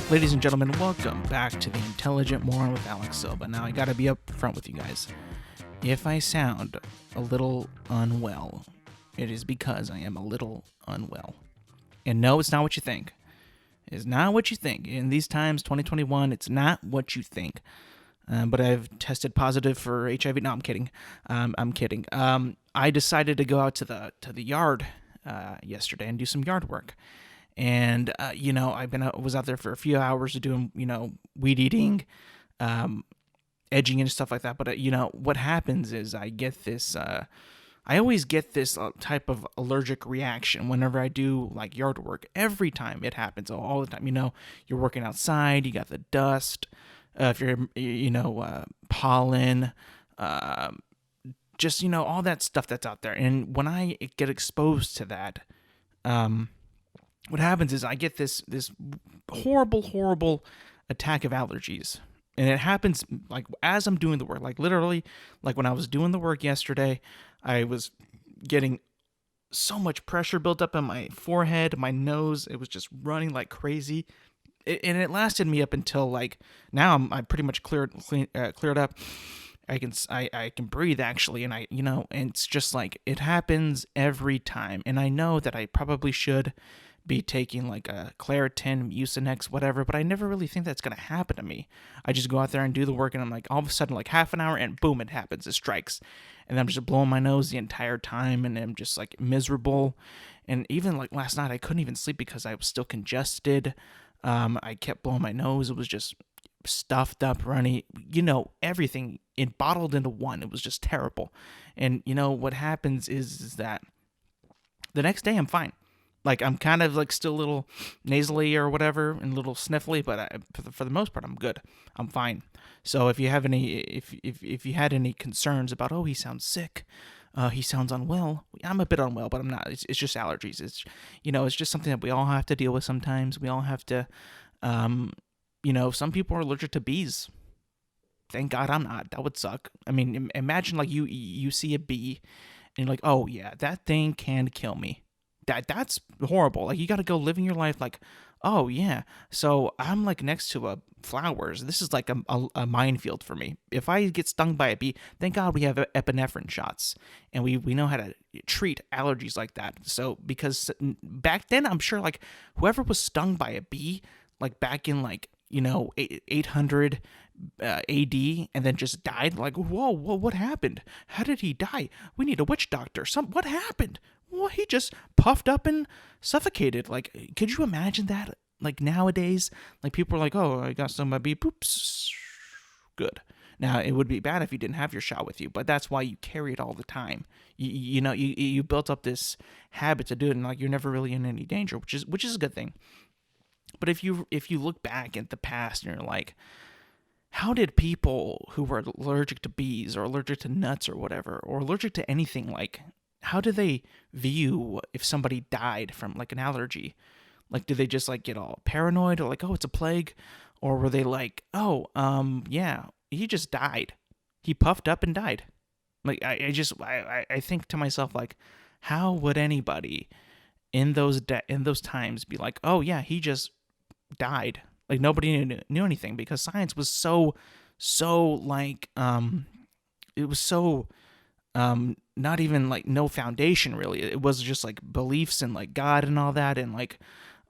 Ladies and gentlemen, welcome back to the Intelligent Moron with Alex Silva. Now, I gotta be up front with you guys. If I sound a little unwell, it is because I am a little unwell. And no, it's not what you think. It's not what you think. In these times, 2021, it's not what you think. But I've tested positive for HIV. No, I'm kidding. I'm kidding. I decided to go out to the yard yesterday and do some yard work. And I was out there for a few hours doing weed eating, edging and stuff like that. But what happens is I get this. I always get this type of allergic reaction whenever I do like yard work. Every time it happens, all the time. You're working outside. You got the dust. If you're pollen, just all that stuff that's out there. And when I get exposed to that, what happens is I get this horrible attack of allergies. And it happens like as I'm doing the work, like literally, like when I was doing the work yesterday, I was getting so much pressure built up in my forehead, my nose. It was just running like crazy. And it lasted me up until like now I'm pretty much cleared up. I can breathe actually, and and it's just like it happens every time. And I know that I probably should be taking like a Claritin, Mucinex, whatever, but I never really think that's gonna happen to me. I just go out there and do the work, and I'm like, all of a sudden, like half an hour, and boom, it happens. It strikes, and I'm just blowing my nose the entire time, and I'm just like miserable. And even like last night, I couldn't even sleep because I was still congested. I kept blowing my nose. It was just stuffed up, runny, everything bottled into one. It was just terrible. And what happens is that the next day I'm fine. Like I'm kind of like still a little nasally or whatever and a little sniffly, but for the most part I'm good. I'm fine. So if you have if you had any concerns about he sounds sick, he sounds unwell. I'm a bit unwell, but I'm not. It's just allergies. It's just something that we all have to deal with sometimes. We all have to, some people are allergic to bees. Thank God I'm not. That would suck. I mean, imagine like you see a bee and you're like, oh yeah, that thing can kill me. That's horrible. Like you got to go living your life like, oh yeah. So I'm like next to flowers. This is like a minefield for me. If I get stung by a bee, thank God we have epinephrine shots, and we know how to treat allergies like that. So because back then I'm sure like whoever was stung by a bee, like back in like 800 AD and then just died. Like whoa, what happened? How did he die? We need a witch doctor. What happened? Well, he just puffed up and suffocated. Like, could you imagine that? Like nowadays, like people are like, oh, I got stung by a bee. Poops. Good. Now, it would be bad if you didn't have your shot with you, but that's why you carry it all the time. You built up this habit to do it, and like you're never really in any danger, which is a good thing. But if you look back at the past and you're like, how did people who were allergic to bees or allergic to nuts or whatever, or allergic to anything, like, how do they view if somebody died from like an allergy? Like, did they just like get all paranoid or like, oh, it's a plague? Or were they like, oh, yeah, he just died. He puffed up and died. Like, I think to myself, like, how would anybody in those times be like, oh yeah, he just died? Like nobody knew anything because science was so like it was so not even like no foundation really. It was just like beliefs in like God and all that, and like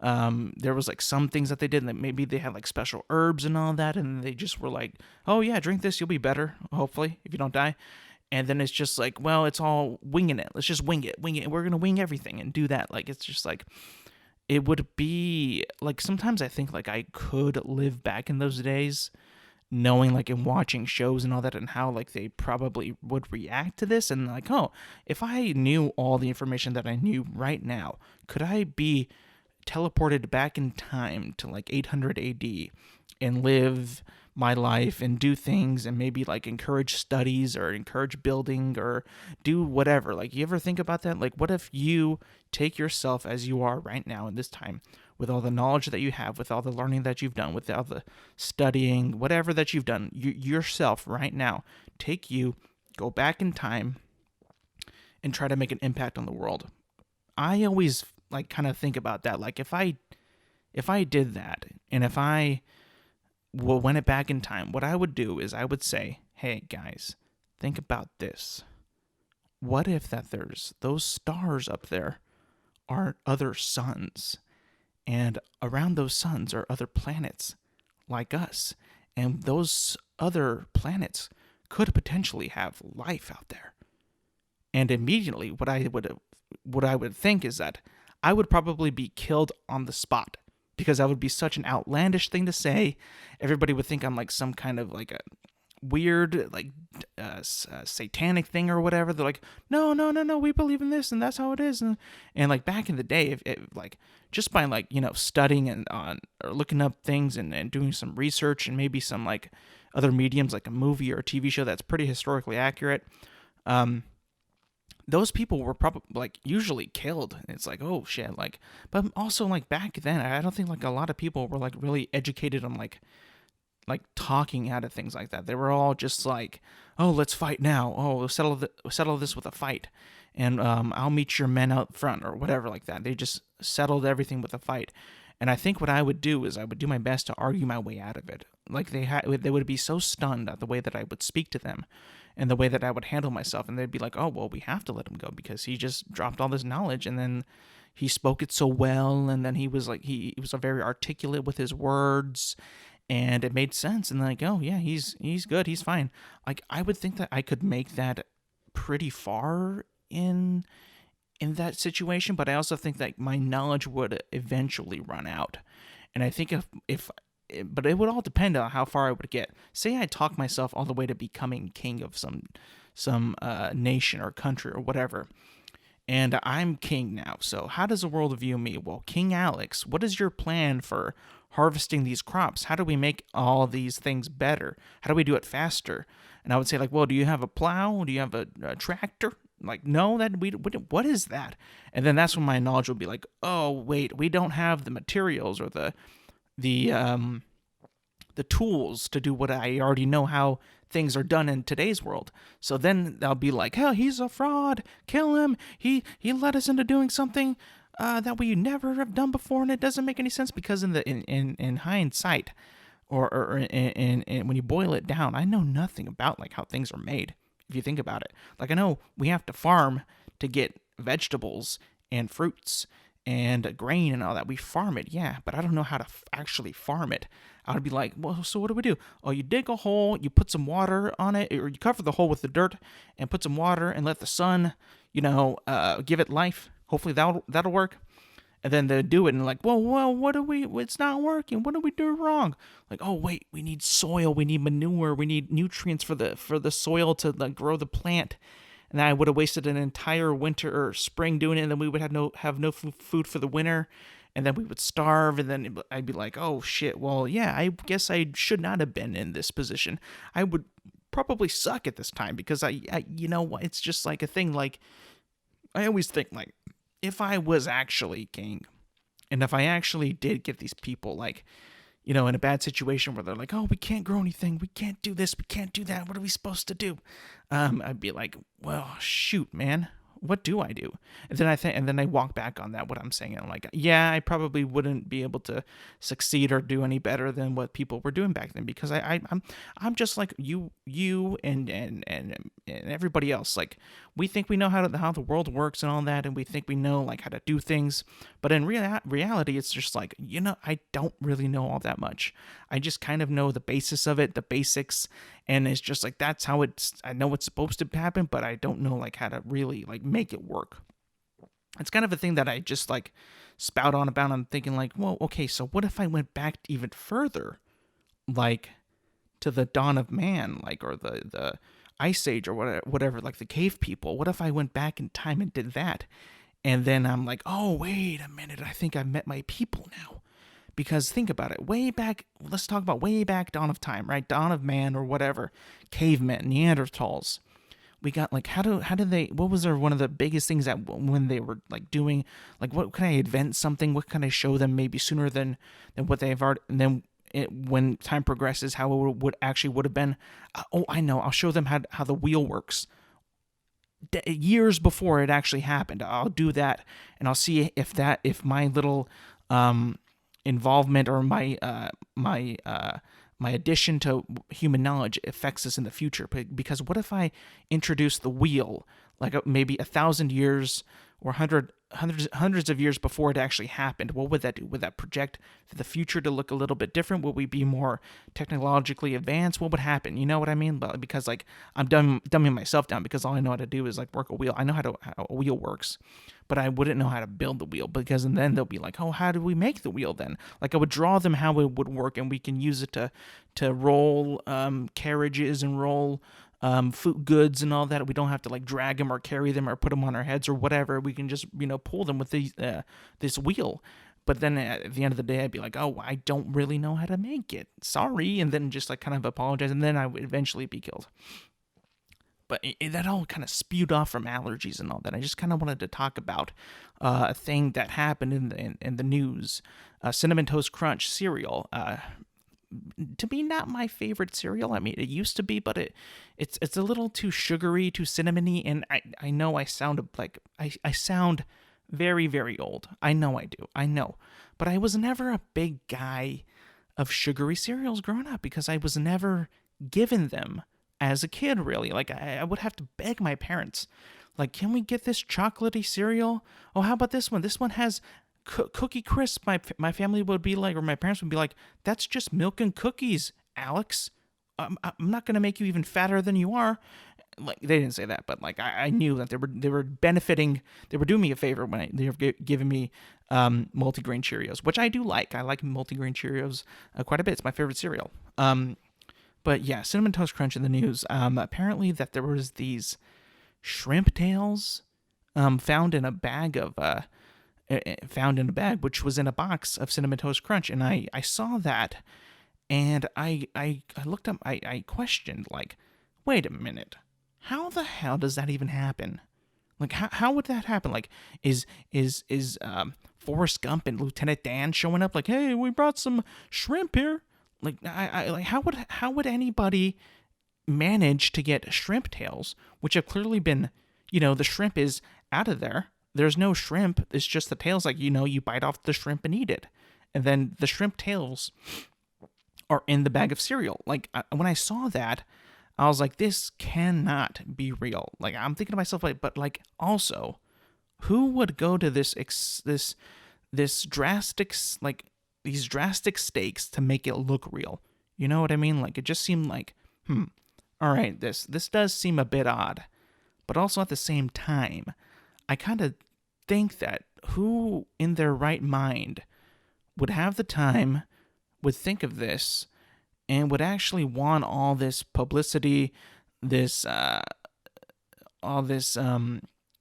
there was like some things that they did that maybe they had like special herbs and all that, and they just were like, oh yeah, drink this, you'll be better hopefully if you don't die. And then it's just like, well, it's all winging it. Let's just wing it. We're gonna wing everything and do that. Like it's just like, it would be like sometimes I think like I could live back in those days, knowing like and watching shows and all that and how like they probably would react to this, and like, oh, if I knew all the information that I knew right now, could I be teleported back in time to like 800 AD and live my life and do things and maybe like encourage studies or encourage building or do whatever? Like, you ever think about that? Like, what if you take yourself as you are right now in this time, with all the knowledge that you have, with all the learning that you've done, with all the studying, whatever that you've done, yourself right now, take you, go back in time and try to make an impact on the world? I always like kind of think about that. Like if I did that And if I went it back in time, what I would do is I would say, hey guys, think about this. What if that there's those stars up there are other suns, and around those suns are other planets like us, and those other planets could potentially have life out there. And immediately, what I would think is that I would probably be killed on the spot because that would be such an outlandish thing to say. Everybody would think I'm like some kind of like a weird like satanic thing or whatever. They're like, no, no, no, no, we believe in this and that's how it is. And like back in the day, if like just by like studying and on or looking up things and doing some research and maybe some like other mediums like a movie or a TV show that's pretty historically accurate, those people were probably like usually killed. It's like, oh shit, like, but also like back then, I don't think like a lot of people were like really educated on like talking out of things like that. They were all just like, oh, let's fight now. Oh, we'll settle this with a fight, and I'll meet your men out front or whatever like that. They just settled everything with a fight. And I think what I would do is I would do my best to argue my way out of it. Like they would be so stunned at the way that I would speak to them and the way that I would handle myself. And they'd be like, oh, well, we have to let him go because he just dropped all this knowledge. And then he spoke it so well. And then he was like, he was very articulate with his words. And it made sense. And like, oh, yeah, he's good. He's fine. Like, I would think that I could make that pretty far in that situation. But I also think that my knowledge would eventually run out. And I think but it would all depend on how far I would get. Say I talk myself all the way to becoming king of some nation or country or whatever, and I'm king now. So how does the world view me? Well, King Alex, what is your plan for harvesting these crops? How do we make all these things better? How do we do it faster? And I would say like, well, do you have a plow? Do you have a tractor? Like, no, what is that? And then that's when my knowledge would be like, oh wait, we don't have the materials or the tools to do what I already know how things are done in today's world. So then I'll be like, hell, he's a fraud. Kill him. He led us into doing something that we never have done before, and it doesn't make any sense because in hindsight, or in when you boil it down, I know nothing about like how things are made. If you think about it, like I know we have to farm to get vegetables and fruits and grain and all that. We farm it, yeah, but I don't know how to actually farm it. I would be like, well, so what do? Oh, you dig a hole, you put some water on it, or you cover the hole with the dirt and put some water and let the sun, give it life. Hopefully that'll work. And then they do it and like, well, it's not working. What do we do wrong? Like, oh wait, we need soil, we need manure, we need nutrients for the soil to like grow the plant. And I would have wasted an entire winter or spring doing it, and then we would have no food for the winter, and then we would starve, and then I'd be like, oh shit, well, yeah, I guess I should not have been in this position. I would probably suck at this time because I it's just like a thing. Like, I always think like, if I was actually king, and if I actually did get these people like, in a bad situation where they're like, oh, we can't grow anything, we can't do this, we can't do that, what are we supposed to do? I'd be like, well, shoot, man, what do I do? And then I walk back on that, what I'm saying, and I'm like, yeah, I probably wouldn't be able to succeed or do any better than what people were doing back then, because I'm just like you and everybody else. Like, we think we know how the world works and all that, and we think we know like how to do things, but in reality, it's just like, I don't really know all that much. I just kind of know the basis of it, the basics, and it's just like that's how I know it's supposed to happen, but I don't know like how to really like make it work. It's kind of a thing that I just like spout on about. I'm thinking like, well, okay, so what if I went back even further, like to the dawn of man, like, or the Ice Age or whatever, like the cave people. What if I went back in time and did that? And then I'm like, oh, wait a minute, I think I've met my people now. Because think about it, let's talk about way back dawn of time, right? Dawn of man or whatever, cavemen, Neanderthals. We got like, what was one of the biggest things that when they were like doing, like, what can I invent something? What can I show them maybe sooner than what they've already, and then when time progresses, how it would have been. Oh, I know. I'll show them how the wheel works. Years before it actually happened, I'll do that, and I'll see if my little involvement or my addition to human knowledge affects us in the future. Because what if I introduce the wheel like maybe 1,000 years or hundreds of years before it actually happened? What would that do? Would that project the future to look a little bit different? Would we be more technologically advanced? What would happen? You know what I mean? But because like I'm dumbing myself down because all I know how to do is like work a wheel. I know how a wheel works, but I wouldn't know how to build the wheel, because and then they'll be like, oh, how do we make the wheel then? Like I would draw them how it would work, and we can use it to roll carriages and roll food goods and all that. We don't have to like drag them or carry them or put them on our heads or whatever. We can just pull them with this wheel. But then at the end of the day, I'd be like, oh, I don't really know how to make it. Sorry. And then just like kind of apologize. And then I would eventually be killed. But that all kind of spewed off from allergies and all that. I just kind of wanted to talk about a thing that happened in the news. Cinnamon Toast Crunch cereal. To me, not my favorite cereal. I mean, it used to be, but it's a little too sugary, too cinnamony, and I know I sound like I sound very, very old. I know I do. I know. But I was never a big guy of sugary cereals growing up because I was never given them as a kid, really. Like, I would have to beg my parents, like, can we get this chocolatey cereal? Oh, how about this one? This one has Cookie Crisp. My family would be like, or my parents would be like, that's just milk and cookies, Alex. I'm not going to make you even fatter than you are. Like, they didn't say that, but like I knew that they were benefiting. They were doing me a favor when they were giving me multigrain Cheerios, which I do like. I like multigrain Cheerios quite a bit. It's my favorite cereal. But yeah, Cinnamon Toast Crunch in the news. Apparently that there was these shrimp tails found in a bag, which was in a box of Cinnamon Toast Crunch, and I saw that, and I looked up. I questioned, like, wait a minute, how the hell does that even happen? Like, how would that happen? Like, is Forrest Gump and Lieutenant Dan showing up like, hey, we brought some shrimp here? Like, I like, how would anybody manage to get shrimp tails, which have clearly been, the shrimp is out of there. There's no shrimp. It's just the tails. Like, you bite off the shrimp and eat it, and then the shrimp tails are in the bag of cereal. Like, when I saw that, I was like, this cannot be real. Like, I'm thinking to myself, like, but like, also, who would go to this drastic, like, these drastic stakes to make it look real? You know what I mean? Like, it just seemed like, all right, this does seem a bit odd, but also at the same time, I kind of think that who in their right mind would have the time, would think of this, and would actually want all this publicity, this all this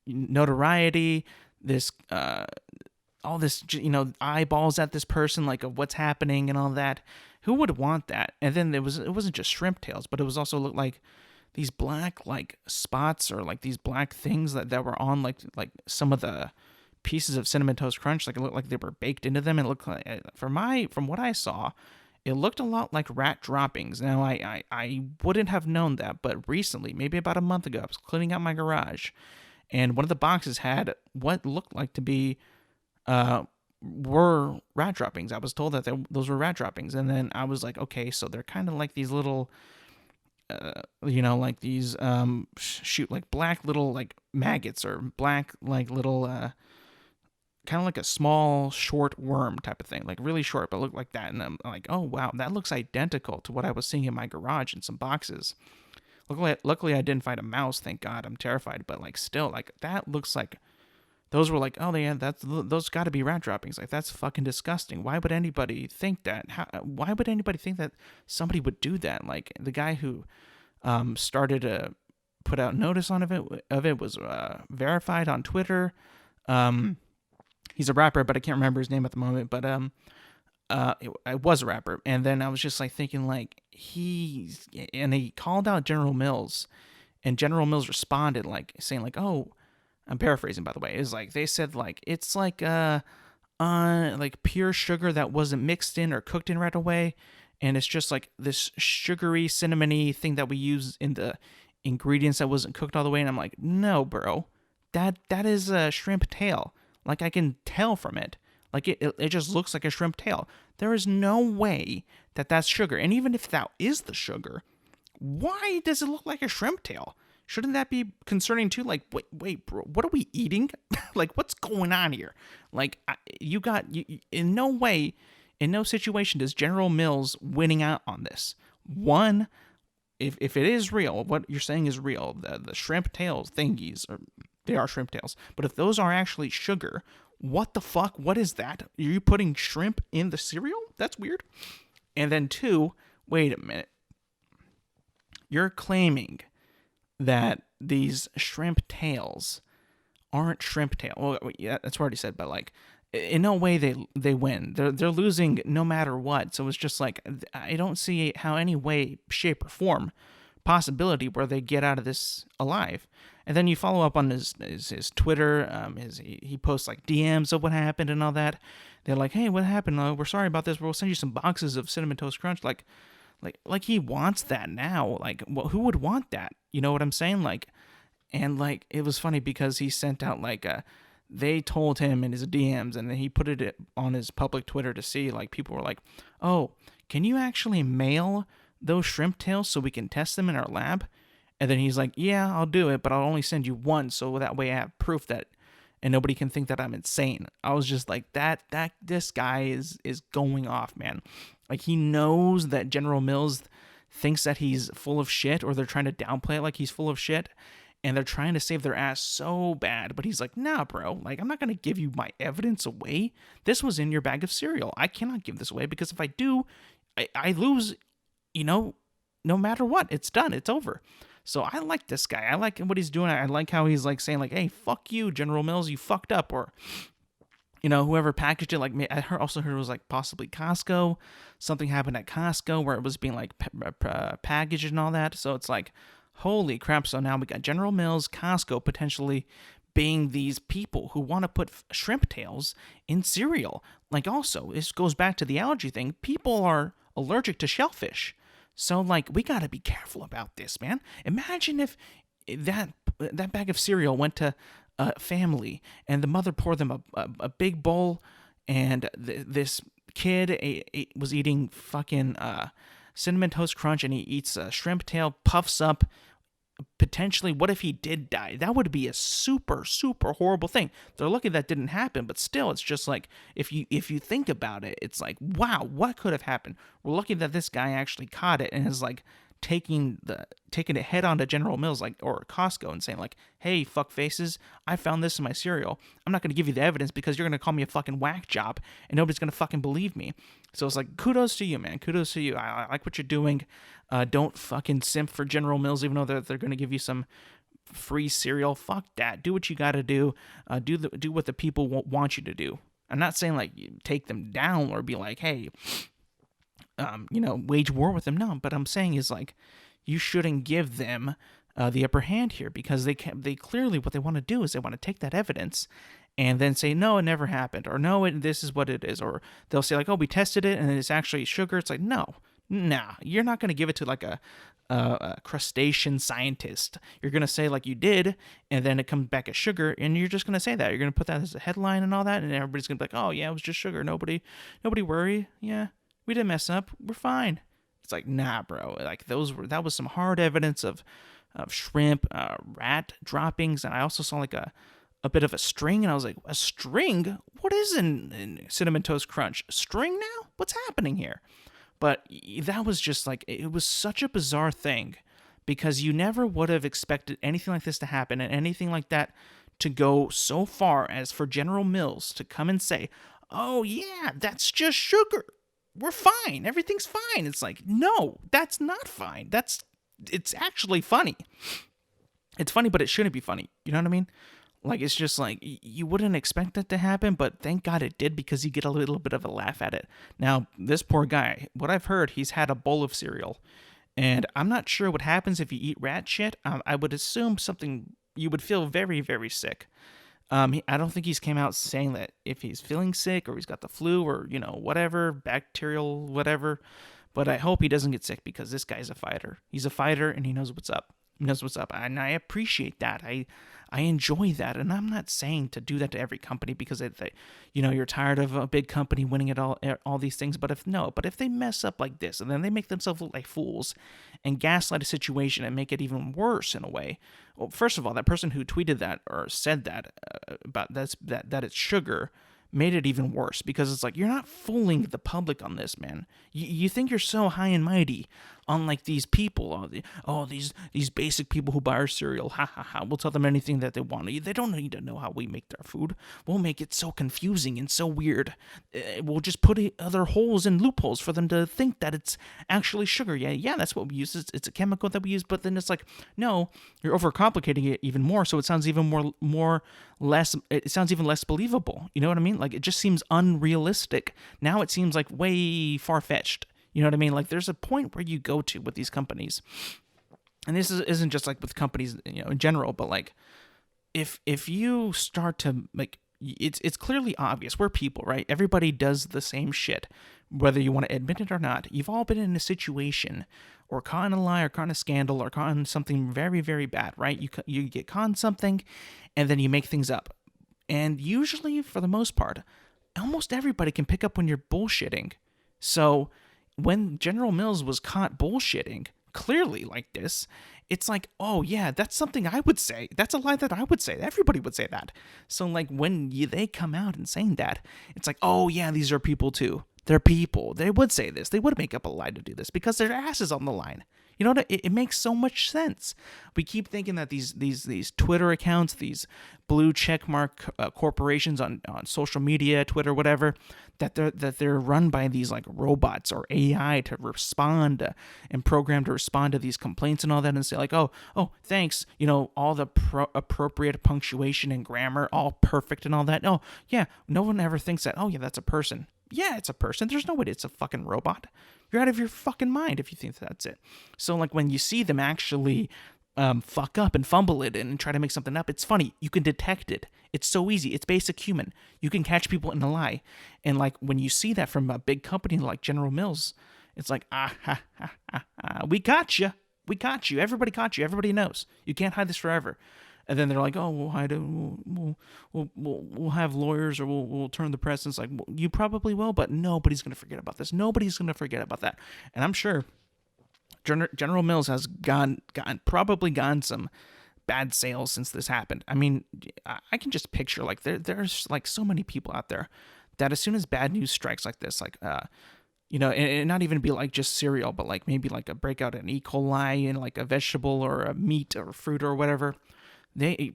notoriety, this all this eyeballs at this person, like, of what's happening and all that. Who would want that? And then it wasn't just shrimp tails, but it was also looked like these black like spots, or like these black things that were on like some of the pieces of Cinnamon Toast Crunch. Like, it looked like they were baked into them. And it looked like, from what I saw, it looked a lot like rat droppings. Now, I wouldn't have known that, but recently, maybe about a month ago, I was cleaning out my garage, and one of the boxes had what looked like to be were rat droppings. I was told that those were rat droppings, and then I was like, okay, so they're kind of like these little, like these like black little like maggots, or black like little kind of like a small short worm type of thing, like really short, but looked like that. And I'm like, oh wow, that looks identical to what I was seeing in my garage in some boxes. Luckily I didn't find a mouse, thank God. I'm terrified, but like still, like that looks like those were like, oh yeah, those got to be rat droppings. Like, that's fucking disgusting. Why would anybody think that? Why would anybody think that somebody would do that? Like, the guy who started to put out notice of it was verified on Twitter. He's a rapper, but I can't remember his name at the moment. But it was a rapper, and then I was just like thinking, like, he called out General Mills, and General Mills responded like saying like, oh, I'm paraphrasing, by the way. Is like, they said like, it's like like pure sugar that wasn't mixed in or cooked in right away, and it's just like this sugary, cinnamony thing that we use in the ingredients that wasn't cooked all the way. And I'm like, no, bro, that is a shrimp tail. Like, I can tell from it. Like it just looks like a shrimp tail. There is no way that that's sugar. And even if that is the sugar, why does it look like a shrimp tail? Shouldn't that be concerning too? Like, wait, bro, what are we eating? Like, what's going on here? Like, in no way, in no situation does General Mills winning out on this. One, if it is real, what you're saying is real, the shrimp tails thingies, or they are shrimp tails, but if those are actually sugar, what the fuck? What is that? Are you putting shrimp in the cereal? That's weird. And then two, wait a minute. You're claiming that these shrimp tails aren't shrimp tail. Well, yeah, that's what I already said, but like, in no way they win. They're losing no matter what. So it's just like, I don't see how any way, shape, or form possibility where they get out of this alive. And then you follow up on his Twitter. He posts like DMs of what happened and all that. They're like, hey, what happened? We're sorry about this. We'll send you some boxes of Cinnamon Toast Crunch. Like he wants that now. Like, who would want that? You know what I'm saying? Like, and like, it was funny because he sent out like they told him in his DMs, and then he put it on his public Twitter to see. Like, people were like, oh, can you actually mail those shrimp tails so we can test them in our lab? And then he's like, yeah, I'll do it, but I'll only send you one, so that way I have proof that, and nobody can think that I'm insane. I was just like, this guy is going off, man. Like, he knows that General Mills thinks that he's full of shit, or they're trying to downplay it like he's full of shit, and they're trying to save their ass so bad. But he's like, nah, bro, like, I'm not going to give you my evidence away. This was in your bag of cereal. I cannot give this away, because if I do, I lose, no matter what. It's done. It's over. So I like this guy. I like what he's doing. I like how he's like saying like, hey, fuck you, General Mills, you fucked up. Or, whoever packaged it, like, I also heard it was like possibly Costco. Something happened at Costco where it was being like packaged and all that. So it's like, holy crap. So now we got General Mills, Costco potentially being these people who want to put shrimp tails in cereal. Like, also, this goes back to the allergy thing. People are allergic to shellfish. So, like, we got to be careful about this, man. Imagine if that bag of cereal went to a family and the mother poured them a big bowl, and this kid was eating fucking Cinnamon Toast Crunch, and he eats a shrimp tail, puffs up. Potentially, what if he did die? That would be a super, super horrible thing. They're lucky that didn't happen, but still, it's just like, if you think about it, it's like, wow, what could have happened? We're lucky that this guy actually caught it and is like taking it head on to General Mills, like, or Costco, and saying like, hey, fuck faces, I found this in my cereal. I'm not going to give you the evidence because you're going to call me a fucking whack job and nobody's going to fucking believe me. So it's like, kudos to you, man. Kudos to you. I like what you're doing. Don't fucking simp for General Mills, even though they're going to give you some free cereal. Fuck that. Do what you got to do. Do what the people want you to do. I'm not saying like you take them down or be like, hey, wage war with them. No, but I'm saying is like, you shouldn't give them the upper hand here, because they clearly, what they want to do is they want to take that evidence and then say, no, it never happened, or no, this is what it is, or they'll say like, oh, we tested it and it's actually sugar. It's like, no, nah, you're not going to give it to like a crustacean scientist. You're going to say like you did, and then it comes back as sugar, and you're just going to say that. You're going to put that as a headline and all that, and everybody's going to be like, oh yeah, it was just sugar. Nobody worry. Yeah, we didn't mess up. We're fine. It's like, nah, bro. Like, that was some hard evidence of shrimp, rat droppings, and I also saw like a bit of a string, and I was like, a string? What is in Cinnamon Toast Crunch? String now? What's happening here? But that was just like, it was such a bizarre thing, because you never would have expected anything like this to happen, and anything like that to go so far as for General Mills to come and say, oh yeah, that's just sugar. We're fine. Everything's fine. It's like, no, that's not fine. It's actually funny. It's funny, but it shouldn't be funny. You know what I mean? Like, it's just like, you wouldn't expect that to happen, but thank God it did, because you get a little bit of a laugh at it. Now, this poor guy, what I've heard, he's had a bowl of cereal, and I'm not sure what happens if you eat rat shit. I would assume something, you would feel very, very sick. I don't think he's came out saying that if he's feeling sick or he's got the flu or, whatever, bacterial, whatever. But I hope he doesn't get sick, because this guy's a fighter. He's a fighter and he knows what's up. knows what's up, and I appreciate that. I enjoy that, and I'm not saying to do that to every company because you're tired of a big company winning it all these things. But if they mess up like this, and then they make themselves look like fools, and gaslight a situation and make it even worse in a way. Well, first of all, that person who tweeted that or said that about that it's sugar made it even worse, because it's like, you're not fooling the public on this, man. You think you're so high and mighty on like these people, these basic people who buy our cereal, ha ha ha. We'll tell them anything that they want. They don't need to know how we make their food. We'll make it so confusing and so weird. We'll just put other holes and loopholes for them to think that it's actually sugar. Yeah, that's what we use. It's a chemical that we use. But then it's like, no, you're overcomplicating it even more, so it sounds even less. It sounds even less believable. You know what I mean? Like, it just seems unrealistic. Now it seems like way far-fetched. You know what I mean? Like, there's a point where you go to with these companies, and this isn't just like with companies, in general, but like, if you start to like, it's clearly obvious. We're people, right? Everybody does the same shit, whether you want to admit it or not. You've all been in a situation, or caught in a lie, or caught in a scandal, or caught in something very, very bad, right? You get caught in something, and then you make things up, and usually, for the most part, almost everybody can pick up when you're bullshitting. So when General Mills was caught bullshitting clearly like this, it's like, oh yeah, that's something I would say. That's a lie that I would say. Everybody would say that. So like, when they come out and saying that, it's like, oh yeah, these are people too. They're people. They would say this. They would make up a lie to do this because their ass is on the line. You know what? It makes so much sense. We keep thinking that these Twitter accounts, these blue checkmark corporations on social media, Twitter, whatever, that they're run by these like robots or AI to respond and programmed to respond to these complaints and all that, and say like, oh, thanks, all the appropriate punctuation and grammar, all perfect and all that. Oh yeah, no one ever thinks that. Oh yeah, that's a person. Yeah, it's a person. There's no way it's a fucking robot. You're out of your fucking mind if you think that's it. So, like, when you see them actually fuck up and fumble it and try to make something up, it's funny. You can detect it. It's so easy. It's basic human. You can catch people in a lie. And, like, when you see that from a big company like General Mills, it's like, we got you. We got you. Everybody caught you. Everybody knows. You can't hide this forever. And then they're like, oh, we'll hide it. We'll have lawyers, or we'll turn the press. And it's like, well, you probably will, but nobody's going to forget about this. Nobody's going to forget about that. And I'm sure General Mills has probably gotten some bad sales since this happened. I mean, I can just picture, like, there's like so many people out there that as soon as bad news strikes like this, like, and not even be like just cereal, but like maybe like a breakout in E. coli in like a vegetable or a meat or fruit or whatever.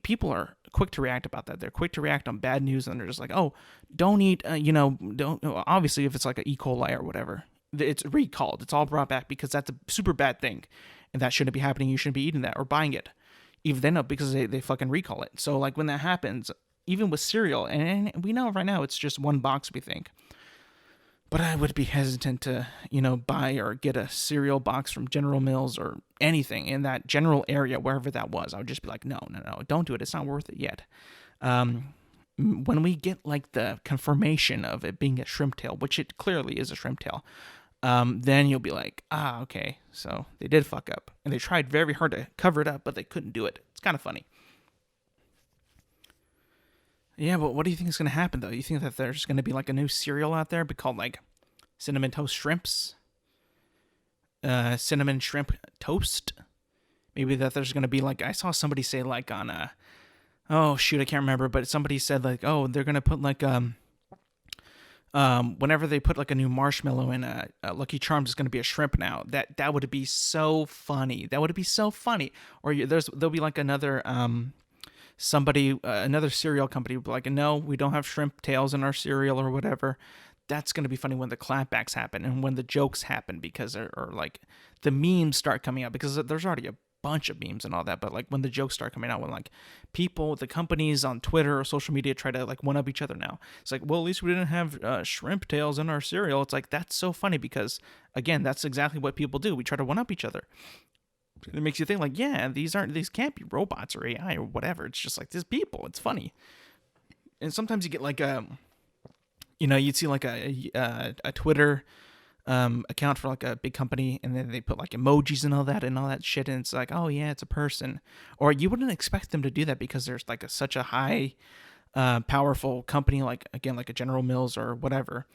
People are quick to react about that. They're quick to react on bad news, and they're just like, oh, don't eat, don't, obviously if it's like an E. coli or whatever, it's recalled. It's all brought back because that's a super bad thing, and that shouldn't be happening. You shouldn't be eating that or buying it. Even then, because they fucking recall it. So like, when that happens, even with cereal, and we know right now it's just one box, we think. But I would be hesitant to, buy or get a cereal box from General Mills or anything in that general area, wherever that was. I would just be like, no, don't do it. It's not worth it yet. When we get like the confirmation of it being a shrimp tail, which it clearly is a shrimp tail, then you'll be like, okay, so they did fuck up. And they tried very hard to cover it up, but they couldn't do it. It's kind of funny. Yeah, but what do you think is going to happen, though? You think that there's going to be like a new cereal out there called like Cinnamon Toast Shrimps? Cinnamon Shrimp Toast? Maybe that there's going to be like, I saw somebody say like on oh shoot, I can't remember, but somebody said like, oh, they're going to put like, whenever they put like a new marshmallow in a Lucky Charms, is going to be a shrimp now. That would be so funny. That would be so funny. Or there'll be like another, another cereal company will be like, no, we don't have shrimp tails in our cereal or whatever. That's going to be funny when the clapbacks happen and when the jokes happen, because or like the memes start coming out, because there's already a bunch of memes and all that. But like when the jokes start coming out, when like the companies on Twitter or social media try to like one up each other now, it's like, well, at least we didn't have shrimp tails in our cereal. It's like, that's so funny, because again, that's exactly what people do. We try to one up each other. It makes you think like, yeah, these can't be robots or AI or whatever. It's just like, these people. It's funny. And sometimes you get like you'd see like a Twitter account for like a big company, and then they put like emojis and all that shit, and it's like, oh yeah, it's a person. Or you wouldn't expect them to do that because there's like such a high, powerful company, like again like a General Mills or whatever.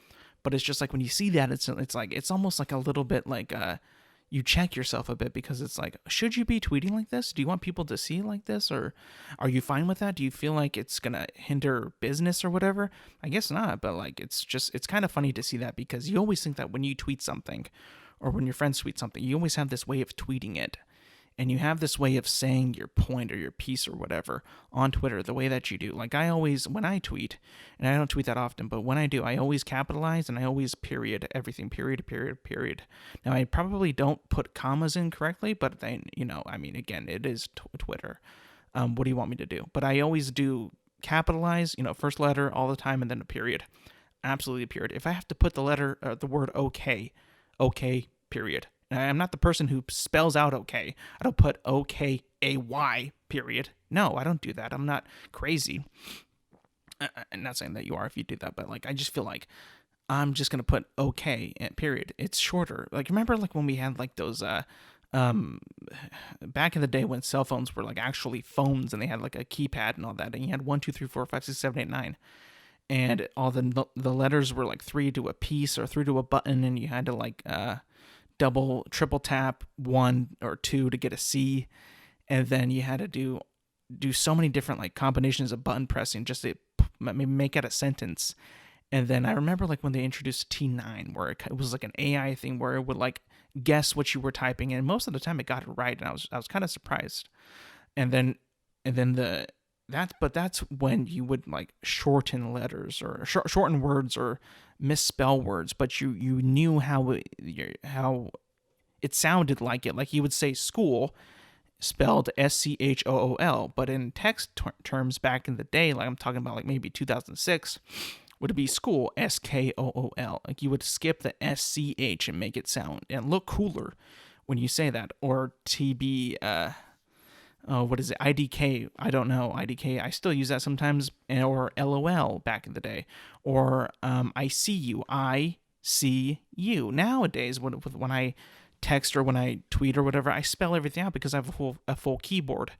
But it's just like when you see that, it's like it's almost like a little bit like you check yourself a bit, because it's like, should you be tweeting like this? Do you want people to see like this, or are you fine with that? Do you feel like it's gonna hinder business or whatever? I guess not, but like it's kind of funny to see that, because you always think that when you tweet something, or when your friends tweet something, you always have this way of tweeting it, and you have this way of saying your point or your piece or whatever on Twitter the way that you do. Like I always, when I tweet, and I don't tweet that often, but when I do, I always capitalize, and I always period everything, period, period, period. Now I probably don't put commas in correctly, but then, I mean, again, it is Twitter. What do you want me to do? But I always do capitalize, first letter all the time, and then a period. Absolutely a period. If I have to put the word okay, okay, period. I'm not the person who spells out okay. I don't put okay, period. No, I don't do that. I'm not crazy. I'm not saying that you are if you do that, but like I just feel like I'm just gonna put okay, period. It's shorter. Like remember like when we had like those back in the day when cell phones were like actually phones, and they had like a keypad and all that, and you had 1 2 3 4 5 6 7 8 9, and all the letters were like 3 to a piece or 3 to a button, and you had to like double, triple tap 1 or 2 to get a C, and then you had to do so many different like combinations of button pressing just to maybe make out a sentence. And then I remember like when they introduced T9, where it was like an AI thing where it would like guess what you were typing, and most of the time it got it right, and I was kind of surprised. And then that's when you would like shorten letters or shorten words or misspell words, but you knew how it sounded like it. Like you would say school spelled SCHOOL, but in text terms back in the day, like I'm talking about like maybe 2006, would it be school SKOOL? Like you would skip the SCH and make it sound and look cooler when you say that. Or TB, what is it? IDK. I don't know. IDK. I still use that sometimes. Or LOL back in the day. Or I see you. I see you. Nowadays, when I text or when I tweet or whatever, I spell everything out because I have a full keyboard.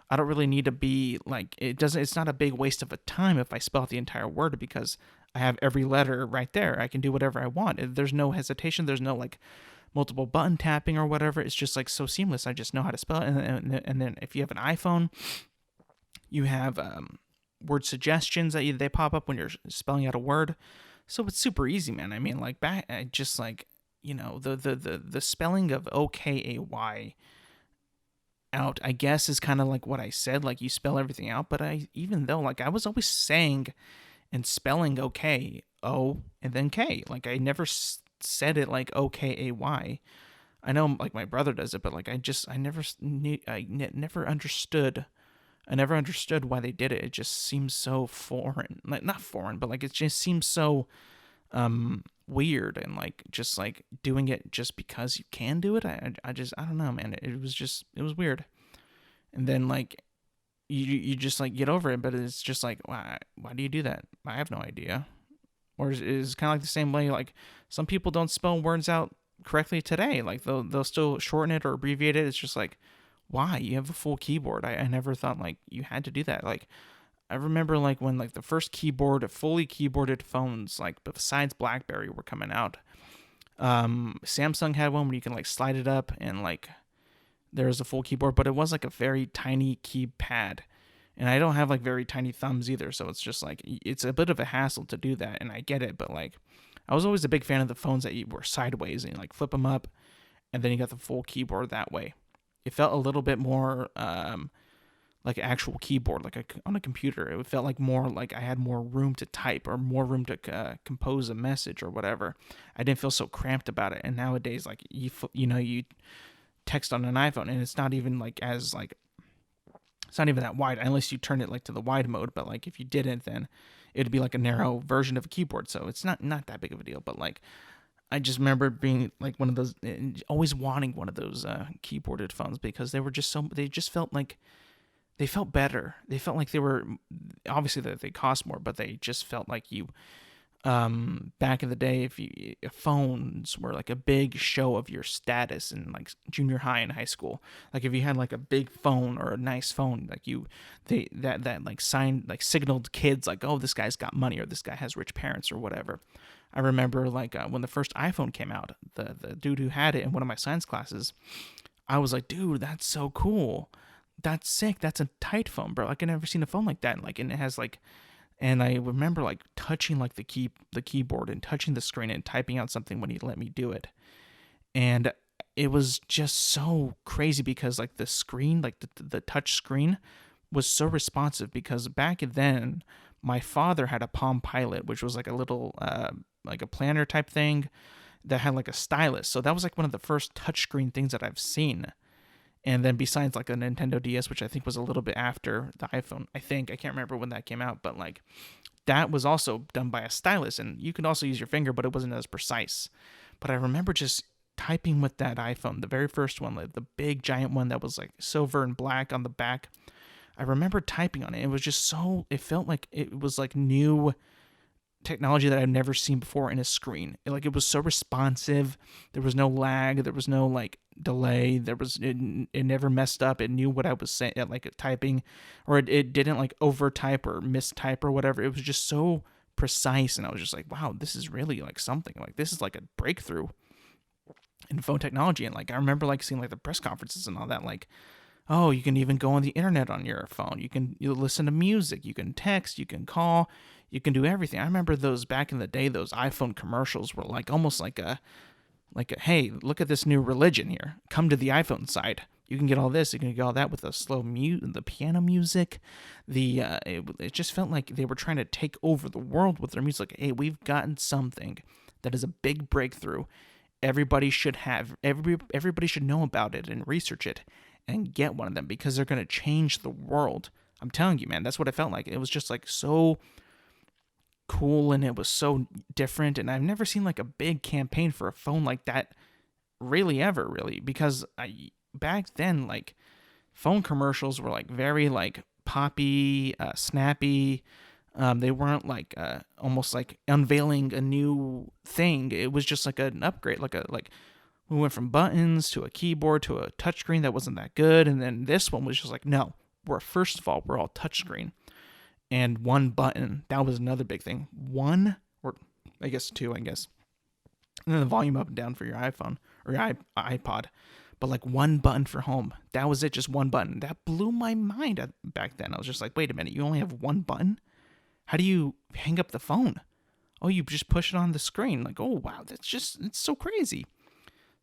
I don't really need to be like, it's not a big waste of a time if I spell out the entire word, because I have every letter right there. I can do whatever I want. There's no hesitation. There's no like multiple button tapping or whatever. It's just like so seamless. I just know how to spell it. And then if you have an iPhone, you have word suggestions that they pop up when you're spelling out a word. So it's super easy, man. I mean, like just like, the spelling of OKAY out, I guess, is kind of like what I said, like you spell everything out. But even though like I was always saying and spelling okay, O and then K, like I never said it like OKAY. I know like my brother does it, but like I never understood. I never understood why they did it. It just seems so foreign, like not foreign, but like it just seems so weird, and like just like doing it just because you can do it. I don't know, man. It was weird. And then like you just like get over it, but it's just like, why do you do that? I have no idea. Or is kind of like the same way like some people don't spell words out correctly today. Like they'll still shorten it or abbreviate it. It's just like, why? You have a full keyboard. I never thought like you had to do that. Like I remember like when like the first fully keyboarded phones, like besides BlackBerry, were coming out. Samsung had one where you can like slide it up and like there's a full keyboard, but it was like a very tiny keypad. And I don't have like very tiny thumbs either, so it's just like it's a bit of a hassle to do that, and I get it, but like I was always a big fan of the phones that were sideways and you like flip them up and then you got the full keyboard that way. It felt a little bit more like an actual keyboard, like on a computer. It felt like more like I had more room to type or more room to compose a message or whatever. I didn't feel so cramped about it. And nowadays, like you text on an iPhone, and it's not even like it's not even that wide unless you turn it like to the wide mode. But like if you didn't, then it'd be like a narrow version of a keyboard. So it's not that big of a deal. But like I just remember being like one of those, always wanting one of those keyboarded phones, because they just felt like they felt better. They felt like they were, obviously that they cost more, but they just felt like you back in the day, if you phones were like a big show of your status in like junior high and high school. Like if you had like a big phone or a nice phone, like that like signed like signaled kids like, oh, this guy's got money or this guy has rich parents or whatever. I remember like when the first iPhone came out, the dude who had it in one of my science classes, I was like, dude, that's so cool. That's sick. That's a tight phone, bro. Like I never seen a phone like that. Like, and it has like, and I remember like touching like the keyboard and touching the screen and typing out something when he let me do it. And it was just so crazy because like the screen, like the touch screen was so responsive because back then my father had a Palm Pilot, which was like a little like a planner type thing that had like a stylus. So that was like one of the first touchscreen things that I've seen. And then besides like a Nintendo DS, which I think was a little bit after the iPhone, I can't remember when that came out, but like that was also done by a stylus, and you could also use your finger, but it wasn't as precise. But I remember just typing with that iPhone, the very first one, like the big giant one that was like silver and black on the back. I remember typing on it. It was just so, it felt like it was like new technology that I've never seen before in a screen. It was so responsive. There was no lag. There was no like delay. It never messed up. It knew what I was saying, like typing, or it didn't like overtype or mistype or whatever. It was just so precise, and I was just like, wow, this is really like something. Like this is like a breakthrough in phone technology. And like I remember like seeing like the press conferences and all that. Like, oh, you can even go on the internet on your phone. You listen to music. You can text. You can call. You can do everything. I remember those back in the day. Those iPhone commercials were like almost like a hey, look at this new religion here. Come to the iPhone side. You can get all this. You can get all that with the the piano music. It just felt like they were trying to take over the world with their music. Like, hey, we've gotten something that is a big breakthrough. Everybody should have. Everybody should know about it and research it and get one of them because they're gonna change the world. I'm telling you, man. That's what it felt like. It was just like so cool, and it was so different, and I've never seen like a big campaign for a phone like that really ever, really, because back then like phone commercials were like very like poppy, snappy. They weren't like almost like unveiling a new thing. It was just like an upgrade, like we went from buttons to a keyboard to a touchscreen that wasn't that good, and then this one was just like, no, first of all we're all touchscreen. And one button, that was another big thing. One, or I guess two, and then the volume up and down for your iPhone or your iPod. But like one button for home. That was it, just one button. That blew my mind back then. I was just like, wait a minute, you only have one button? How do you hang up the phone? Oh, you just push it on the screen. Like, oh, wow, it's so crazy.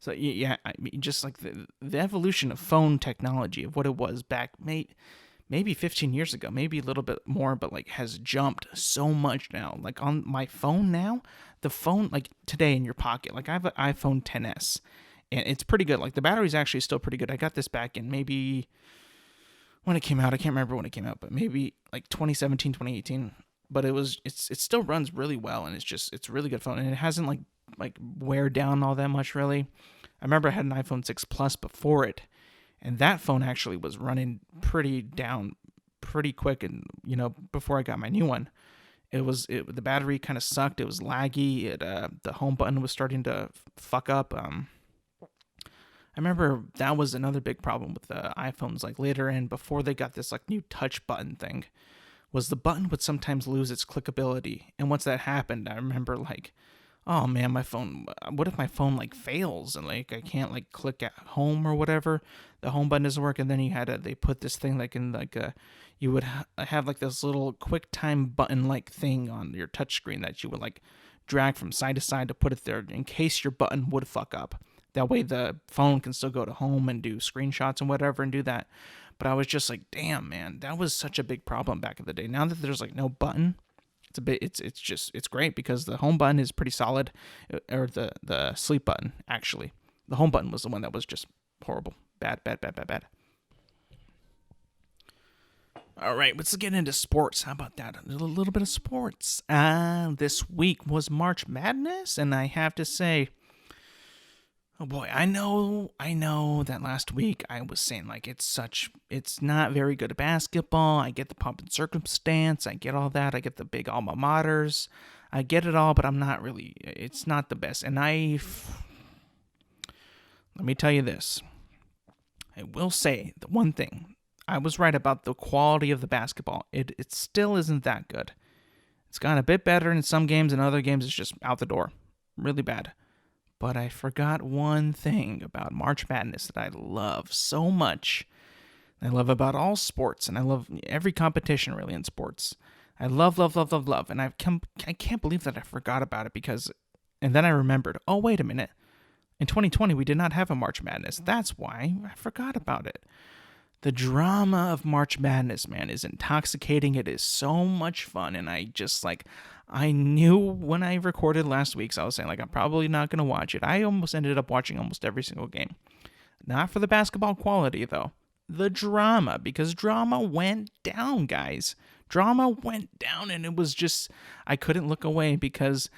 So, yeah, I mean, just like the evolution of phone technology, of what it was back, maybe 15 years ago, maybe a little bit more, but like has jumped so much now. Like on my phone now, the phone, like today in your pocket, like I have an iPhone XS and it's pretty good. Like the battery's actually still pretty good. I got this back in maybe when it came out. I can't remember when it came out, but maybe like 2017, 2018. But it still runs really well, and it's a really good phone, and it hasn't like wear down all that much really. I remember I had an iPhone 6 Plus before it, and that phone actually was running pretty down pretty quick, and before I got my new one. The battery kind of sucked. It was laggy. The home button was starting to fuck up. I remember that was another big problem with the iPhones, like later in, before they got this like new touch button thing, was the button would sometimes lose its clickability. And once that happened, I remember like, oh man, my phone, what if my phone like fails and like I can't like click at home or whatever, the home button doesn't work. And then they put this thing like in like you would have like this little QuickTime button like thing on your touchscreen that you would like drag from side to side to put it there in case your button would fuck up. That way the phone can still go to home and do screenshots and whatever and do that. But I was just like, damn, man, that was such a big problem back in the day. Now that there's like no button, it's great because the home button is pretty solid, or the sleep button actually. The home button was the one that was just horrible, bad. All right, let's get into sports. How about that? A little bit of sports. This week was March Madness, and I have to say, oh boy, I know that last week I was saying like it's not very good at basketball. I get the pomp and circumstance. I get all that. I get the big alma maters. I get it all, but I'm not really. It's not the best. And let me tell you this. I will say the one thing. I was right about the quality of the basketball. It still isn't that good. It's gotten a bit better in some games, and other games it's just out the door. Really bad. But I forgot one thing about March Madness that I love so much. I love about all sports, and I love every competition really in sports. I love, love, love, love, love, and I can't believe that I forgot about it and then I remembered. Oh, wait a minute. In 2020, we did not have a March Madness. That's why I forgot about it. The drama of March Madness, man, is intoxicating. It is so much fun, and I knew when I recorded last week, so I was saying, I'm probably not going to watch it. I almost ended up watching almost every single game. Not for the basketball quality, though. The drama, because drama went down, guys. Drama went down, and it was just, I couldn't look away because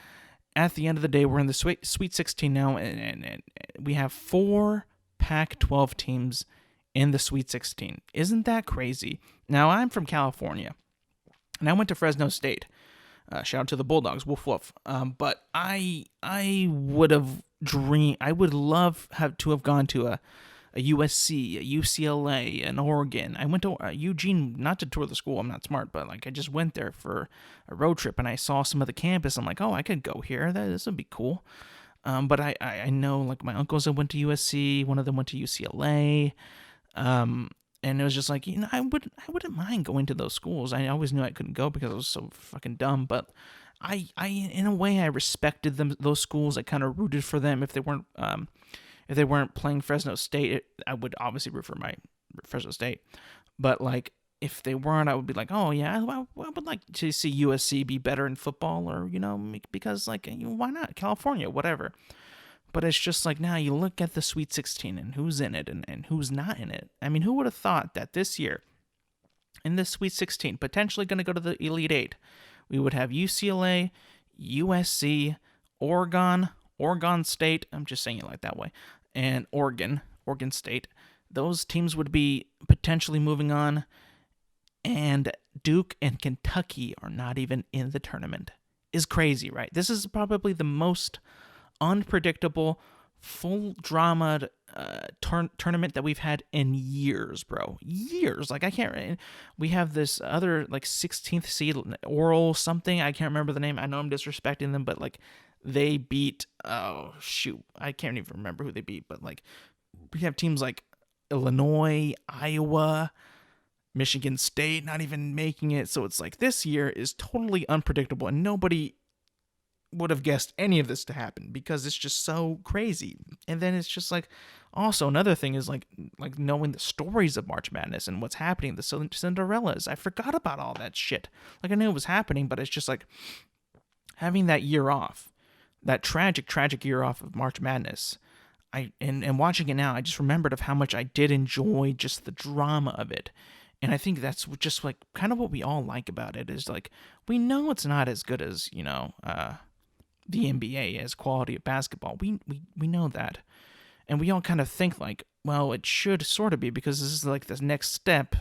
at the end of the day, we're in the Sweet 16 now, and we have 4 Pac-12 teams in the Sweet 16. Isn't that crazy? Now, I'm from California, and I went to Fresno State. Shout out to the Bulldogs, woof woof. But I would have dreamed, I would love to have gone to a USC, a UCLA, an Oregon. I went to Eugene, not to tour the school, I'm not smart, but I just went there for a road trip, and I saw some of the campus. I'm like, oh, I could go here. This would be cool. But I know, my uncles that went to USC, one of them went to UCLA. And it was just I wouldn't mind going to those schools. I always knew I couldn't go because I was so fucking dumb, but I in a way I respected those schools. I kind of rooted for them. If they weren't playing Fresno State, I would obviously root for my Fresno State. But if they weren't, I would be oh yeah, I would like to see USC be better in football, or because why not? California, whatever. But it's just now you look at the Sweet 16 and who's in it and who's not in it. I mean, who would have thought that this year, in this Sweet 16, potentially going to go to the Elite Eight, we would have UCLA, USC, Oregon State, I'm just saying it like that way, and Oregon State. Those teams would be potentially moving on, and Duke and Kentucky are not even in the tournament. Is crazy, right? This is probably the most unpredictable, full drama tournament that we've had in years, bro. Years. I can't. We have this other 16th seed oral something. I can't remember the name. I know I'm disrespecting them, but they beat. Oh shoot, I can't even remember who they beat. But we have teams like Illinois, Iowa, Michigan State not even making it. So it's this year is totally unpredictable, and nobody would have guessed any of this to happen because it's just so crazy. And then it's just also another thing is knowing the stories of March Madness and what's happening, the Cinderellas. I forgot about all that shit. I knew it was happening, but it's just having that year off, that tragic year off of March Madness. And watching it now, I just remembered of how much I did enjoy just the drama of it. And I think that's just kind of what we all like about it is we know it's not as good as, the NBA as quality of basketball. We know that. And we all kind of think well, it should sort of be because this is the next step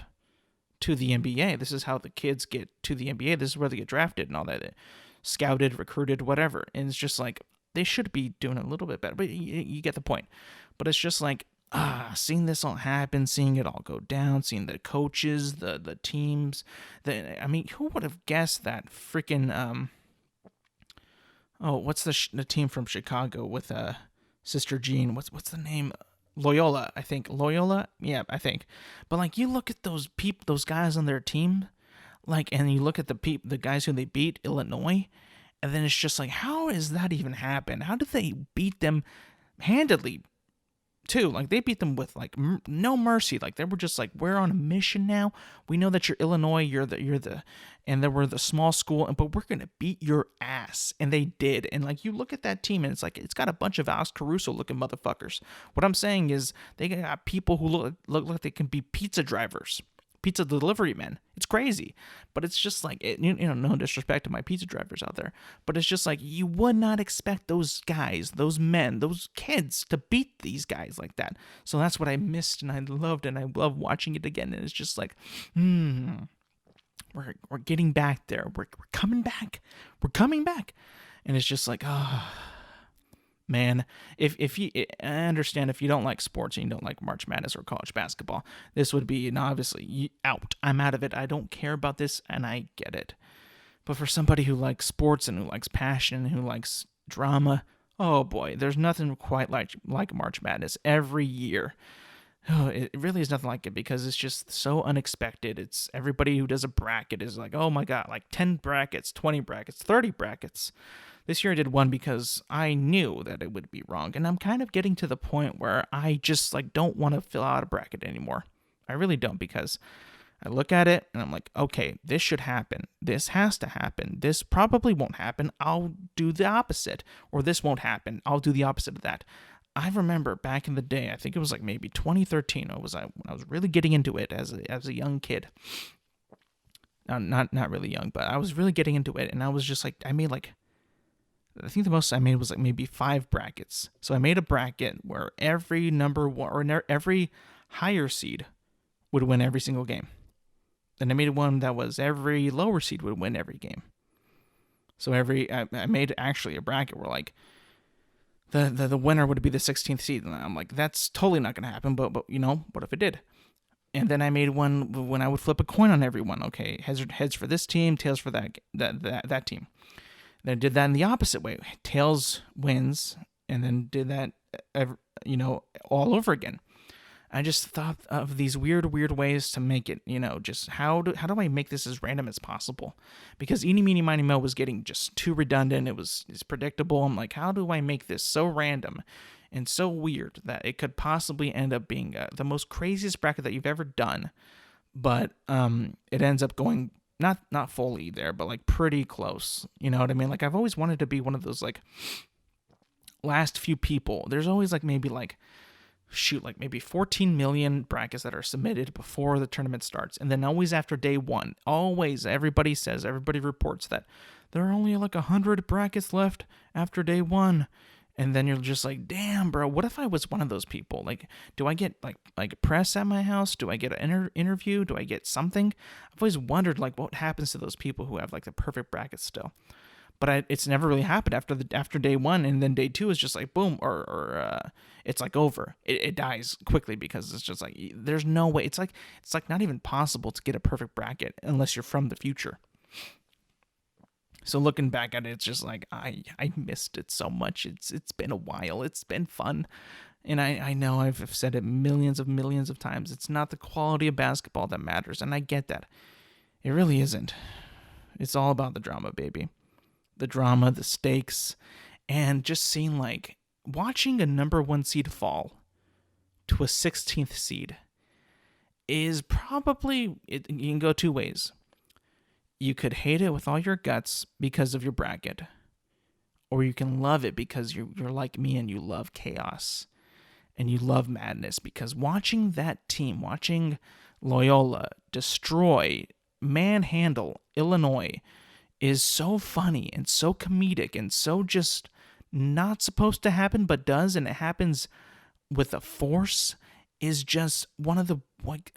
to the NBA. This is how the kids get to the NBA. This is where they get drafted and all that. Scouted, recruited, whatever. And it's just they should be doing a little bit better. But you get the point. But it's just seeing this all happen, seeing it all go down, seeing the coaches, the teams. Who would have guessed that freaking... Oh, what's the team from Chicago with Sister Jean? What's the name? Loyola, I think. Loyola? Yeah, I think. But you look at those guys on their team, and you look at the guys who they beat, Illinois, and then it's just how does that even happen? How did they beat them handedly? Too, they beat them with no mercy. They were just we're on a mission now. We know that you're Illinois, you're the, and they were the small school, but we're gonna beat your ass, and they did. And you look at that team, and it's it's got a bunch of Alex Caruso looking motherfuckers. What I'm saying is they got people who look like they can be pizza drivers, pizza delivery men. It's crazy, but it's just no disrespect to my pizza drivers out there, but it's just you would not expect those guys, those men, those kids to beat these guys like that. So that's what I missed, and I loved watching it again. And it's just we're getting back there. We're coming back. We're coming back. And it's just like, oh, man, if you, I understand if you don't like sports and you don't like March Madness or college basketball, this would be, and obviously, out. I'm out of it. I don't care about this, and I get it. But for somebody who likes sports and who likes passion and who likes drama, oh boy, there's nothing quite like March Madness every year. Oh, it really is nothing like it because it's just so unexpected. It's everybody who does a bracket is like, oh my god, like 10 brackets, 20 brackets, 30 brackets. This year I did one because I knew that it would be wrong, and I'm kind of getting to the point where I just like don't want to fill out a bracket anymore. I really don't, because I look at it and I'm like, okay, this should happen. This has to happen. This probably won't happen. I'll do the opposite. Or this won't happen. I'll do the opposite of that. I remember back in the day, I think it was like maybe 2013, when I was really getting into it as a young kid. Not really young, but I was really getting into it, and I was just like, I think the most I made was like maybe 5 brackets. So I made a bracket where every number one or every higher seed would win every single game. Then I made one that was every lower seed would win every game. So I made actually a bracket where like the winner would be the 16th seed, and I'm like, that's totally not going to happen. But what if it did? And then I made one when I would flip a coin on everyone. Okay, heads for this team, tails for that team. Then I did that in the opposite way. Tails wins, and then did that, all over again. I just thought of these weird ways to make it, just how do I make this as random as possible? Because Eeny, Meeny, Miny, Mo was getting just too redundant. It's predictable. I'm like, how do I make this so random and so weird that it could possibly end up being the most craziest bracket that you've ever done? But it ends up going not fully there, but like pretty close. You know what I mean? Like I've always wanted to be one of those like last few people. There's always like maybe 14 million brackets that are submitted before the tournament starts. And then always after day one, everybody reports that there are only like 100 brackets left after day one. And then you're just like, damn, bro, what if I was one of those people? Like, do I get like press at my house? Do I get an interview? Do I get something? I've always wondered like what happens to those people who have like the perfect brackets still. But it's never really happened after day one, and then day two is just like boom, or it's like over. It dies quickly because it's just like there's no way. It's like not even possible to get a perfect bracket unless you're from the future. So looking back at it, it's just like I missed it so much. It's been a while. It's been fun, and I know I've said it millions of times. It's not the quality of basketball that matters, and I get that. It really isn't. It's all about the drama, baby. The drama, the stakes, and just seeing like watching a number 1 seed fall to a 16th seed is probably, you can go 2 ways. You could hate it with all your guts because of your bracket, or you can love it because you're like me and you love chaos and you love madness, because watching that team, watching Loyola manhandle Illinois is so funny and so comedic and so just not supposed to happen, but does, and it happens with a force, is just one of the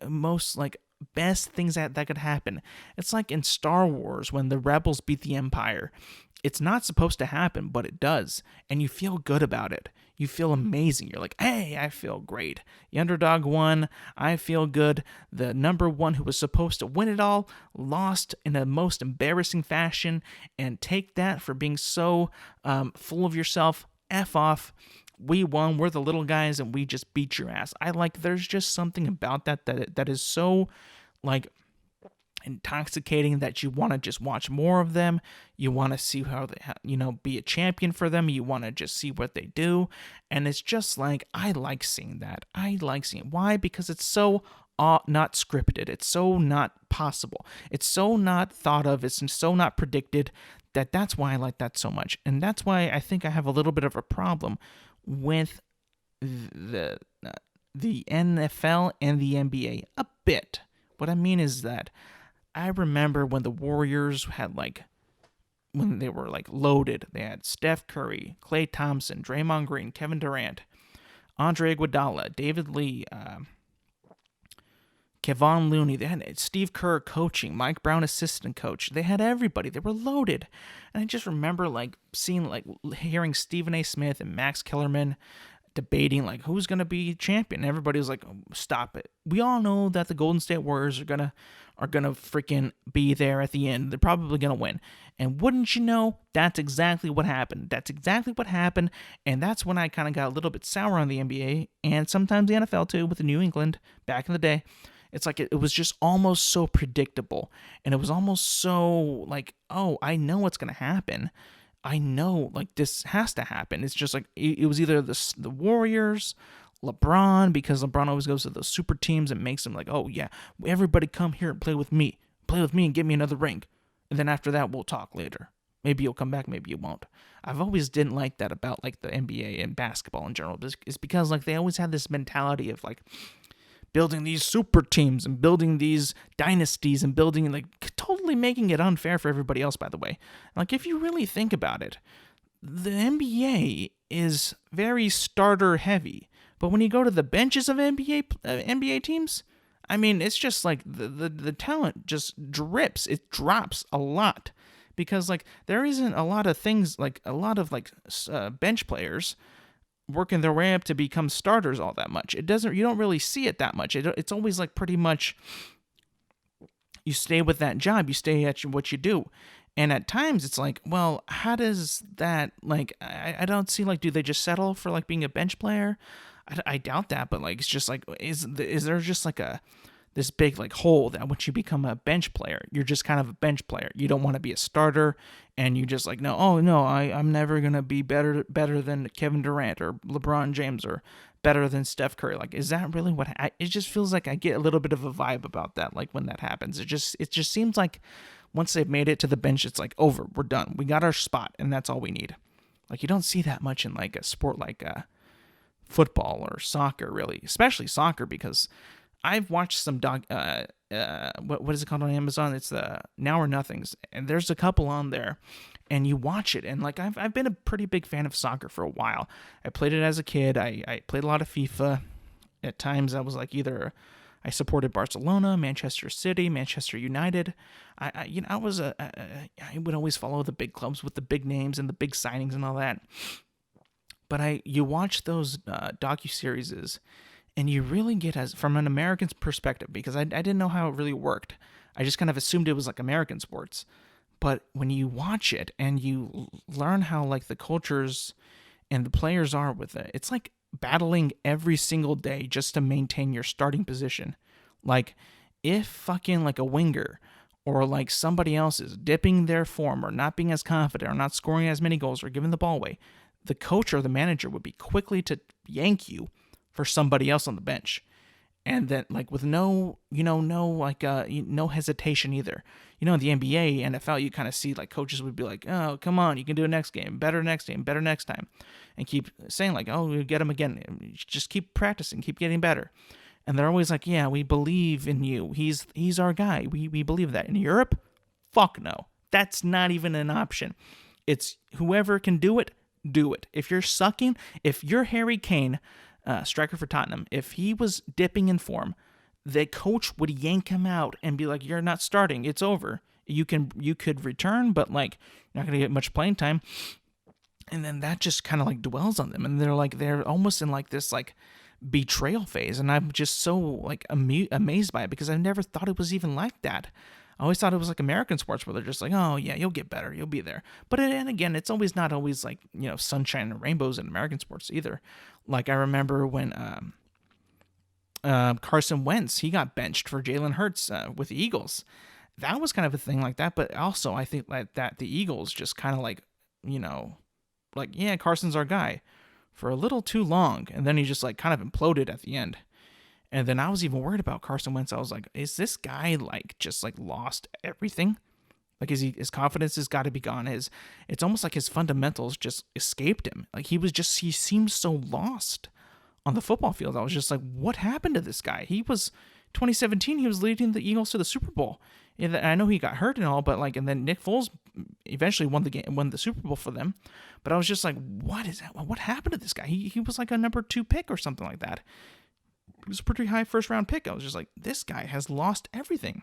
most best things that could happen. It's like in Star Wars when the rebels beat the Empire. It's not supposed to happen, but it does, and you feel good about it. You feel amazing. You're like, hey, I feel great. The underdog won. I feel good. The number 1 who was supposed to win it all lost in a most embarrassing fashion, and take that for being so full of yourself. F off. We won. We're the little guys, and we just beat your ass. There's just something about that is so intoxicating that you want to just watch more of them. You want to see how they, be a champion for them. You want to just see what they do. And it's just like, I like seeing that. I like seeing it. Why? Because it's so not scripted. It's so not possible. It's so not thought of. It's so not predicted. That's why I like that so much. And that's why I think I have a little bit of a problem with the NFL and the NBA a bit. What I mean is that I remember when the Warriors had when they were loaded, they had Steph Curry, Klay Thompson, Draymond Green, Kevin Durant, Andre Iguodala, David Lee, Kevon Looney, they had Steve Kerr coaching, Mike Brown assistant coach. They had everybody. They were loaded. And I just remember like seeing, like hearing Stephen A. Smith and Max Kellerman debating like who's gonna be champion. And everybody was like, oh, stop it. We all know that the Golden State Warriors are gonna freaking be there at the end. They're probably gonna win. And wouldn't you know, that's exactly what happened. And that's when I kind of got a little bit sour on the NBA and sometimes the NFL too, with the New England back in the day. It's like it was just almost so predictable, and it was almost so like, oh, I know what's gonna happen. I know, like, this has to happen. It's just like it was either the Warriors, LeBron, because LeBron always goes to those super teams and makes them like, oh yeah, everybody come here and play with me and get me another ring, and then after that we'll talk later. Maybe you'll come back, maybe you won't. I've always didn't like that about like the NBA and basketball in general. It's because like they always had this mentality of like building these super teams and building these dynasties and building, like, totally making it unfair for everybody else, by the way. Like, if you really think about it, the NBA is very starter heavy. But when you go to the benches of NBA teams, I mean, it's just like the talent just drips. It drops a lot. Because, like, there isn't a lot of things, like, a lot of, like, bench players working their way up to become starters all that much. You don't really see it that much. It's always like pretty much you stay with that job, you stay at what you do. And at times it's like, well, how does that, like, I don't see, like, do they just settle for like being a bench player? I doubt that, but like, it's just like, is there just like this big like hole that once you become a bench player, you're just kind of a bench player. You don't want to be a starter, and you just like, no, I'm never gonna be better than Kevin Durant or LeBron James or better than Steph Curry. Like, is that really what? It just feels like I get a little bit of a vibe about that. Like when that happens, it just seems like once they've made it to the bench, it's like over. We're done. We got our spot, and that's all we need. Like you don't see that much in like a sport like football or soccer, really, especially soccer, because I've watched some what is it called on Amazon? It's the Now or Nothings, and there's a couple on there, and you watch it, and like I've been a pretty big fan of soccer for a while. I played it as a kid. I played a lot of FIFA. At times, I was like I supported Barcelona, Manchester City, Manchester United. I would always follow the big clubs with the big names and the big signings and all that. But you watch those docuseries, and you really get, as from an American's perspective, because I didn't know how it really worked. I just kind of assumed it was like American sports. But when you watch it and you learn how like the cultures and the players are with it, it's like battling every single day just to maintain your starting position. Like if fucking like a winger or like somebody else is dipping their form or not being as confident or not scoring as many goals or giving the ball away, the coach or the manager would be quickly to yank you for somebody else on the bench. And then like with no hesitation either. You know, in the NBA, NFL, you kind of see like coaches would be like, oh, come on, you can do it next game, better next game, better next time. And keep saying like, oh, we'll get him again. Just keep practicing, keep getting better. And they're always like, yeah, we believe in you. He's our guy. We believe that. In Europe, fuck no. That's not even an option. It's whoever can do it, do it. If you're sucking, if you're Harry Kane, striker for Tottenham, if he was dipping in form, the coach would yank him out and be like, you're not starting, it's over. You could return, but like you're not gonna get much playing time. And then that just kind of like dwells on them, and they're almost in like this like betrayal phase. And I'm just so like amazed by it, because I never thought it was even like that. I always thought it was like American sports where they're just like, oh yeah, you'll get better, you'll be there. But and again, it's always not always like, you know, sunshine and rainbows in American sports either. Like I remember when Carson Wentz, he got benched for Jalen Hurts with the Eagles. That was kind of a thing like that. But also I think like that the Eagles just kind of like, you know, like, yeah, Carson's our guy for a little too long. And then he just like kind of imploded at the end. And then I was even worried about Carson Wentz. I was like, is this guy like just like lost everything? Like his confidence has got to be gone. It's almost like his fundamentals just escaped him. Like he seemed so lost on the football field. I was just like, what happened to this guy? 2017, he was leading the Eagles to the Super Bowl. And I know he got hurt and all, but like, and then Nick Foles eventually won the Super Bowl for them. But I was just like, what happened to this guy? He was like a number 2 pick or something like that. He was a pretty high first round pick. I was just like, this guy has lost everything.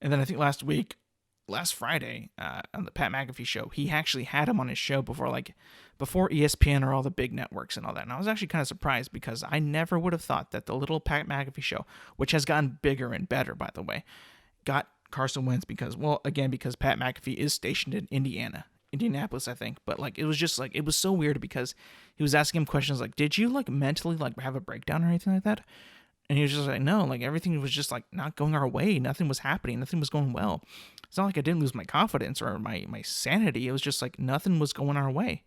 And then I think last Friday, on the Pat McAfee show, he actually had him on his show before ESPN or all the big networks and all that. And I was actually kind of surprised because I never would have thought that the little Pat McAfee show, which has gotten bigger and better, by the way, got Carson Wentz because Pat McAfee is stationed in Indianapolis, I think. But it was just it was so weird because he was asking him questions like, did you mentally have a breakdown or anything like that? And he was just like, no, everything was just not going our way. Nothing was happening. Nothing was going well. It's not like I didn't lose my confidence or my sanity. It was just nothing was going our way.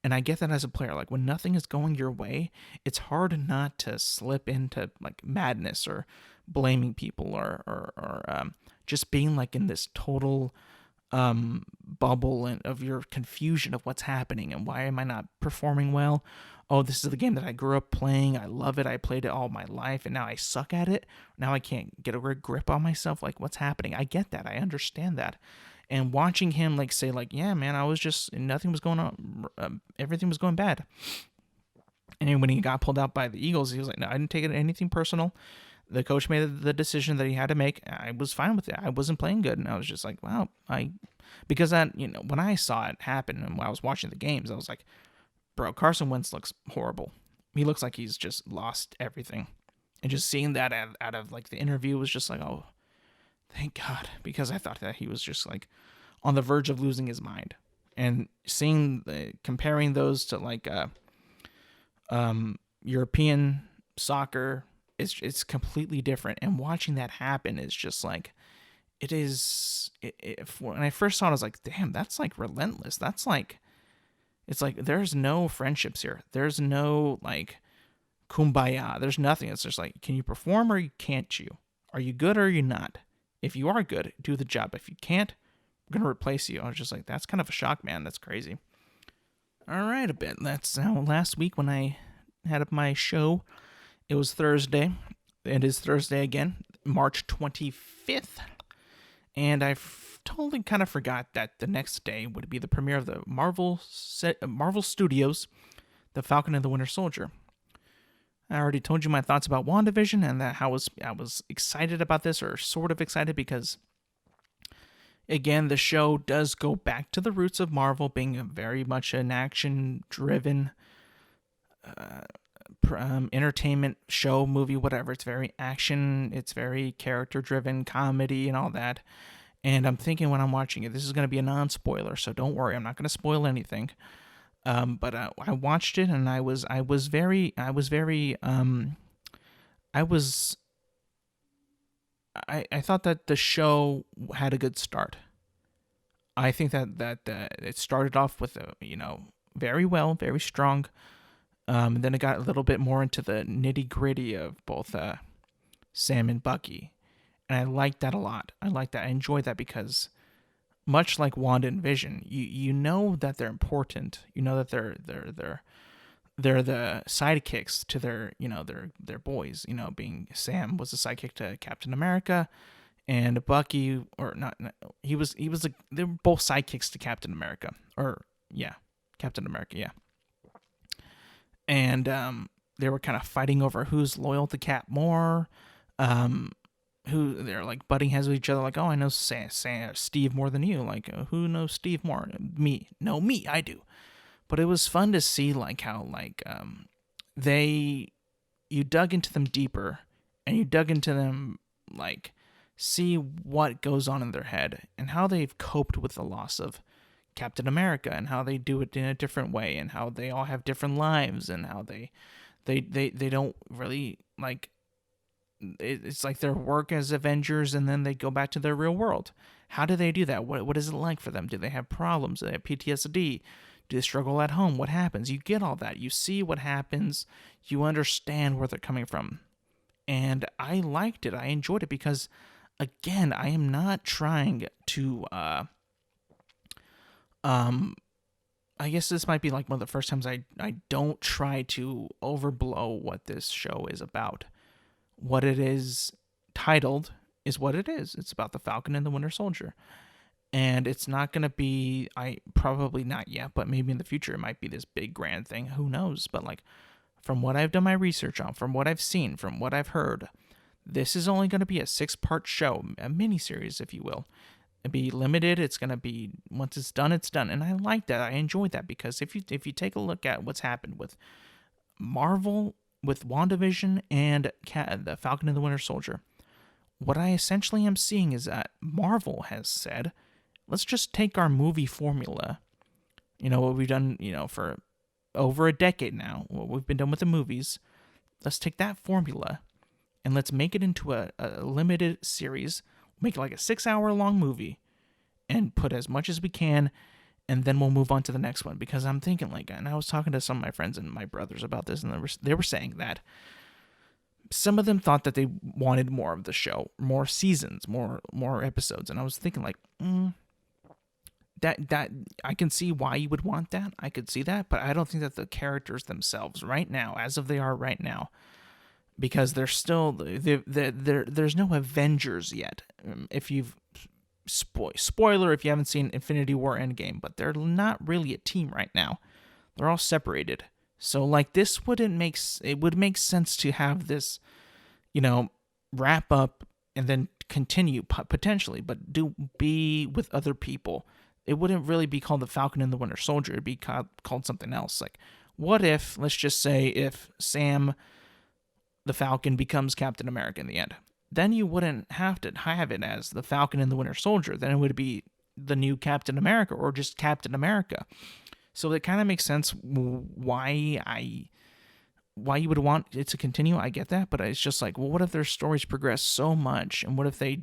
And I get that as a player. When nothing is going your way, it's hard not to slip into madness or blaming people or just being in this total bubble and of your confusion of what's happening and why am I not performing well. Oh, this is the game that I grew up playing. I love it. I played it all my life, and now I suck at it. Now I can't get a grip on myself. What's happening? I get that. I understand that. And watching him say yeah, man, I was just nothing was going on. Everything was going bad. And then when he got pulled out by the Eagles, he was like, no, I didn't take it anything personal. The coach made the decision that he had to make. I was fine with it. I wasn't playing good, and I was just like, wow, because that when I saw it happen and when I was watching the games, I was like, bro, Carson Wentz looks horrible. He looks like he's just lost everything. And just seeing that out of the interview was just oh, thank God, because I thought that he was just on the verge of losing his mind. And comparing those to European soccer, it's completely different. And watching that happen is just it is. When I first saw it, I was like, damn, that's relentless. That's it's there's no friendships here. There's no kumbaya. There's nothing. It's just can you perform or can't you? Are you good or are you not? If you are good, do the job. If you can't, we're going to replace you. I was just that's kind of a shock, man. That's crazy. All right, a bit. That's last week when I had my show. It was Thursday. It is Thursday again, March 25th. And I totally kind of forgot that the next day would be the premiere of the Marvel Studios, The Falcon and the Winter Soldier. I already told you my thoughts about WandaVision and that how I was excited about this, or sort of excited, because again, the show does go back to the roots of Marvel being very much an action-driven entertainment show, movie, whatever. It's very action, it's very character-driven, comedy, and all that. And I'm thinking when I'm watching it, this is going to be a non-spoiler, so don't worry, I'm not going to spoil anything. But I watched it, and I thought that the show had a good start. I think that it started off with very well, very strong. And then it got a little bit more into the nitty gritty of both Sam and Bucky. And I liked that a lot. I liked that. I enjoyed that because much like Wanda and Vision, you know that they're important. You know that they're the sidekicks to their boys. Being Sam was a sidekick to Captain America, and Bucky, or not, they were both sidekicks to Captain America. Captain America, yeah. And they were kind of fighting over who's loyal to Cap more. Who they're butting heads with each other, oh, I know Steve more than you. Who knows Steve more? Me. No, me, I do. But it was fun to see how you dug into them deeper, and you dug into them see what goes on in their head and how they've coped with the loss of Captain America, and how they do it in a different way, and how they all have different lives, and how they don't really it's their work as Avengers, and then they go back to their real world. How do they do that? What is it like for them? Do they have problems? Do they have PTSD? Do they struggle at home? What happens? You get all that. You see what happens. You understand where they're coming from. And I liked it. I enjoyed it because, again, I am not trying to I guess this might be one of the first times I don't try to overblow what this show is about. What it is titled is what it is. It's about the Falcon and the Winter Soldier. And it's not going to be, probably not yet, but maybe in the future it might be this big grand thing. Who knows? But from what I've done my research on, from what I've seen, from what I've heard, this is only going to be a 6-part show, a miniseries, if you will. It'll be limited. It's going to be, once it's done, it's done. And I like that. I enjoy that, because if you take a look at what's happened with Marvel, with WandaVision, and the Falcon and the Winter Soldier, what I essentially am seeing is that Marvel has said, let's just take our movie formula, what we've done, for over a decade now, what we've been done with the movies, let's take that formula and let's make it into a limited series, make it like a 6-hour long movie, and put as much as we can, and then we'll move on to the next one. Because I'm thinking, and I was talking to some of my friends and my brothers about this, and they were saying that some of them thought that they wanted more of the show, more seasons, more episodes, and I was thinking that I can see why you would want that. I could see that, but I don't think that the characters themselves right now, as of they are right now, because they're still there's no Avengers yet. If you've spoiler if you haven't seen Infinity War Endgame, but they're not really a team right now. They're all separated. So this it would make sense to have this, wrap up and then continue potentially, but be with other people. It wouldn't really be called the Falcon and the Winter Soldier. It'd be called something else. What if, let's just say, if Sam the Falcon becomes Captain America in the end? Then you wouldn't have to have it as the Falcon and the Winter Soldier. Then it would be the new Captain America, or just Captain America. So it kind of makes sense why you would want it to continue. I get that, but it's just what if their stories progress so much, and what if they,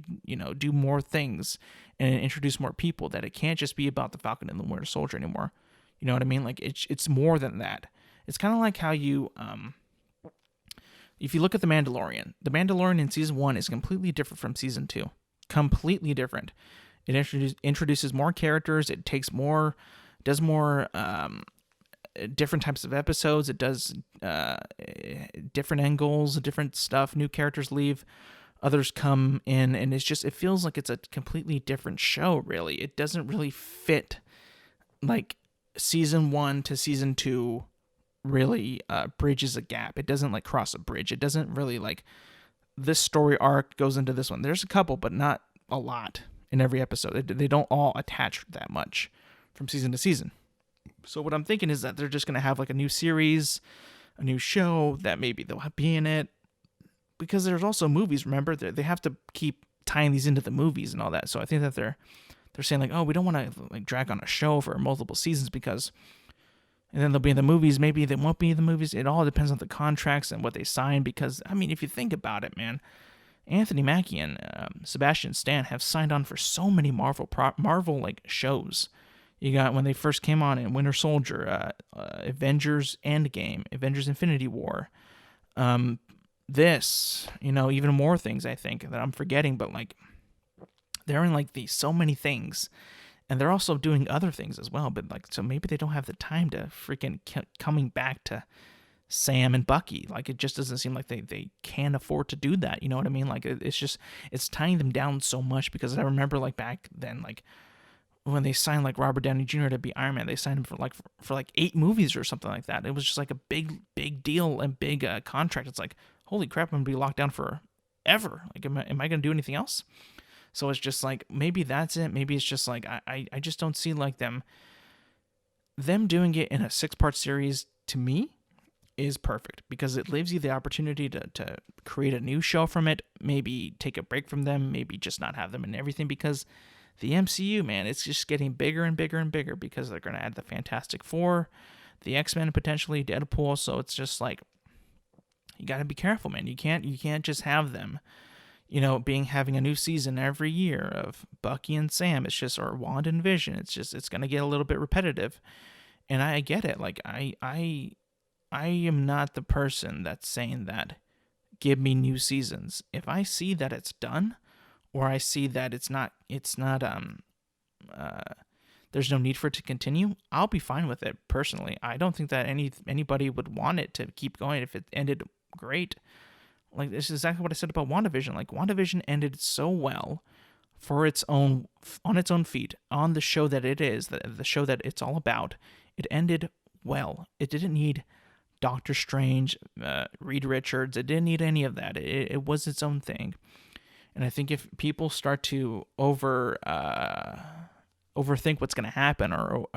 do more things and introduce more people, that it can't just be about the Falcon and the Winter Soldier anymore? You know what I mean? It's more than that. It's kind of like how you, if you look at The Mandalorian in season 1 is completely different from season 2. Completely different. It introduces more characters. It does more different types of episodes. It does different angles, different stuff. New characters leave, others come in, and it feels like it's a completely different show, really. It doesn't really fit season 1 to season 2 really bridges a gap. It doesn't cross a bridge. It doesn't really this story arc goes into this one. There's a couple, but not a lot in every episode. They don't all attach that much from season to season. So what I'm thinking is that they're just going to have a new series, a new show that maybe they'll be in it, because there's also movies. Remember, they have to keep tying these into the movies and all that. So I think that they're saying we don't want to drag on a show for multiple seasons, because, and then they'll be in the movies. Maybe they won't be in the movies. It all depends on the contracts and what they sign. Because if you think about it, man, Anthony Mackie and Sebastian Stan have signed on for so many Marvel shows. You got, when they first came on, in Winter Soldier, Avengers Endgame, Avengers Infinity War, this, even more things I think that I'm forgetting, but they're in these so many things, and they're also doing other things as well. But so maybe they don't have the time to freaking coming back to Sam and Bucky. It just doesn't seem like they can afford to do that. You know what I mean? It's tying them down so much, because I remember back then, when they signed Robert Downey Jr. to be Iron Man, they signed him for 8 movies or something like that. It was just a big deal and big contract. It's holy crap, I'm gonna be locked down forever. Am I gonna do anything else? So it's just maybe that's it. Maybe it's just I just don't see them doing it in a 6-part series. To me, is perfect, because it leaves you the opportunity to create a new show from it. Maybe take a break from them. Maybe just not have them in everything, because the MCU, man, it's just getting bigger and bigger and bigger, because they're going to add the Fantastic Four, the X-Men, potentially Deadpool. So it's just you got to be careful, man. You can't just have them, having a new season every year of Bucky and Sam. It's just, or Wanda and Vision. It's going to get a little bit repetitive. And I get it. I am not the person that's saying that give me new seasons. If I see that it's done, or I see that it's not there's no need for it to continue, I'll be fine with it personally. I don't think that anybody would want it to keep going if it ended great. This is exactly what I said about WandaVision. WandaVision ended so well on its own feet, on the show that it is, the show that it's all about. It ended well. It didn't need Doctor Strange, Reed Richards. It didn't need any of that. It was its own thing. And I think if people start to overthink what's going to happen, or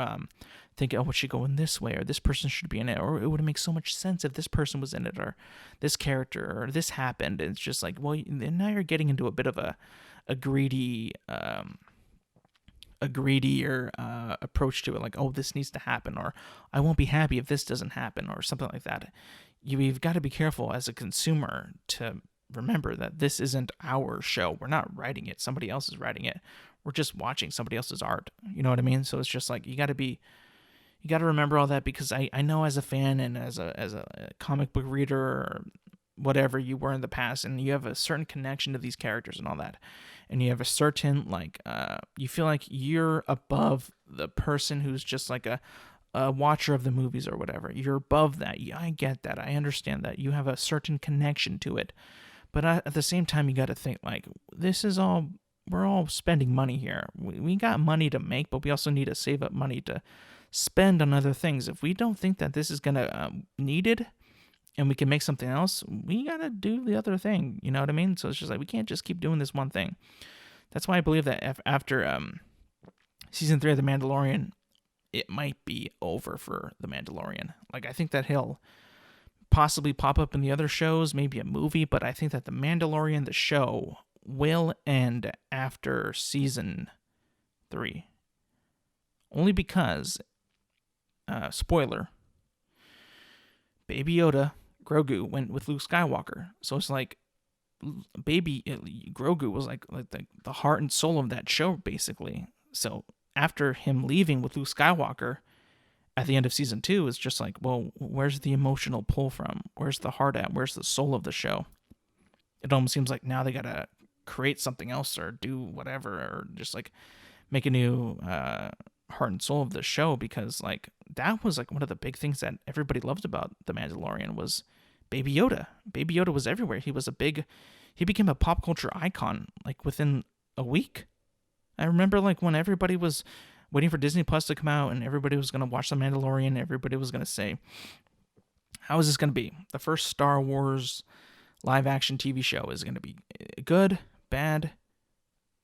think, oh, it should go in this way, or this person should be in it, or it would make so much sense if this person was in it, or this character, or this happened. It's just like, well, now you're getting into a bit of a greedier approach to it. Like, oh, this needs to happen, or I won't be happy if this doesn't happen, or something like that. You've got to be careful as a consumer to remember that this isn't our show. We're not writing it. Somebody else is writing it. We're just watching somebody else's art. You know what I mean? So it's just like, you got to remember all that, because I know as a fan and as a comic book reader or whatever you were in the past, and you have a certain connection to these characters and all that, and you have a certain, like, you feel like you're above the person who's just like a watcher of the movies or whatever. You're above that. Yeah, I get that. I understand that. You have a certain connection to it. But at the same time, you got to think, like, we're all spending money here. We got money to make, but we also need to save up money to spend on other things. If we don't think that this is going to needed and we can make something else, we got to do the other thing. You know what I mean? So it's just like, we can't just keep doing this one thing. That's why I believe that after season 3 of The Mandalorian, it might be over for The Mandalorian. Like, I think that he'll possibly pop up in the other shows, maybe a movie, but I think that The Mandalorian, the show, will end after season 3. Only because, spoiler, Baby Yoda, Grogu, went with Luke Skywalker. So it's like, Baby Grogu was like the heart and soul of that show, basically. So after him leaving with Luke Skywalker, at the end of season 2, it's just like, well, where's the emotional pull from? Where's the heart at? Where's the soul of the show? It almost seems like now they gotta create something else or do whatever, or just like make a new heart and soul of the show, because like that was like one of the big things that everybody loved about The Mandalorian was Baby Yoda. Baby Yoda was everywhere. He became a pop culture icon like within a week. I remember like when everybody was waiting for Disney Plus to come out and everybody was going to watch The Mandalorian, everybody was going to say, how is this going to be? The first Star Wars live action TV show is going to be good, bad,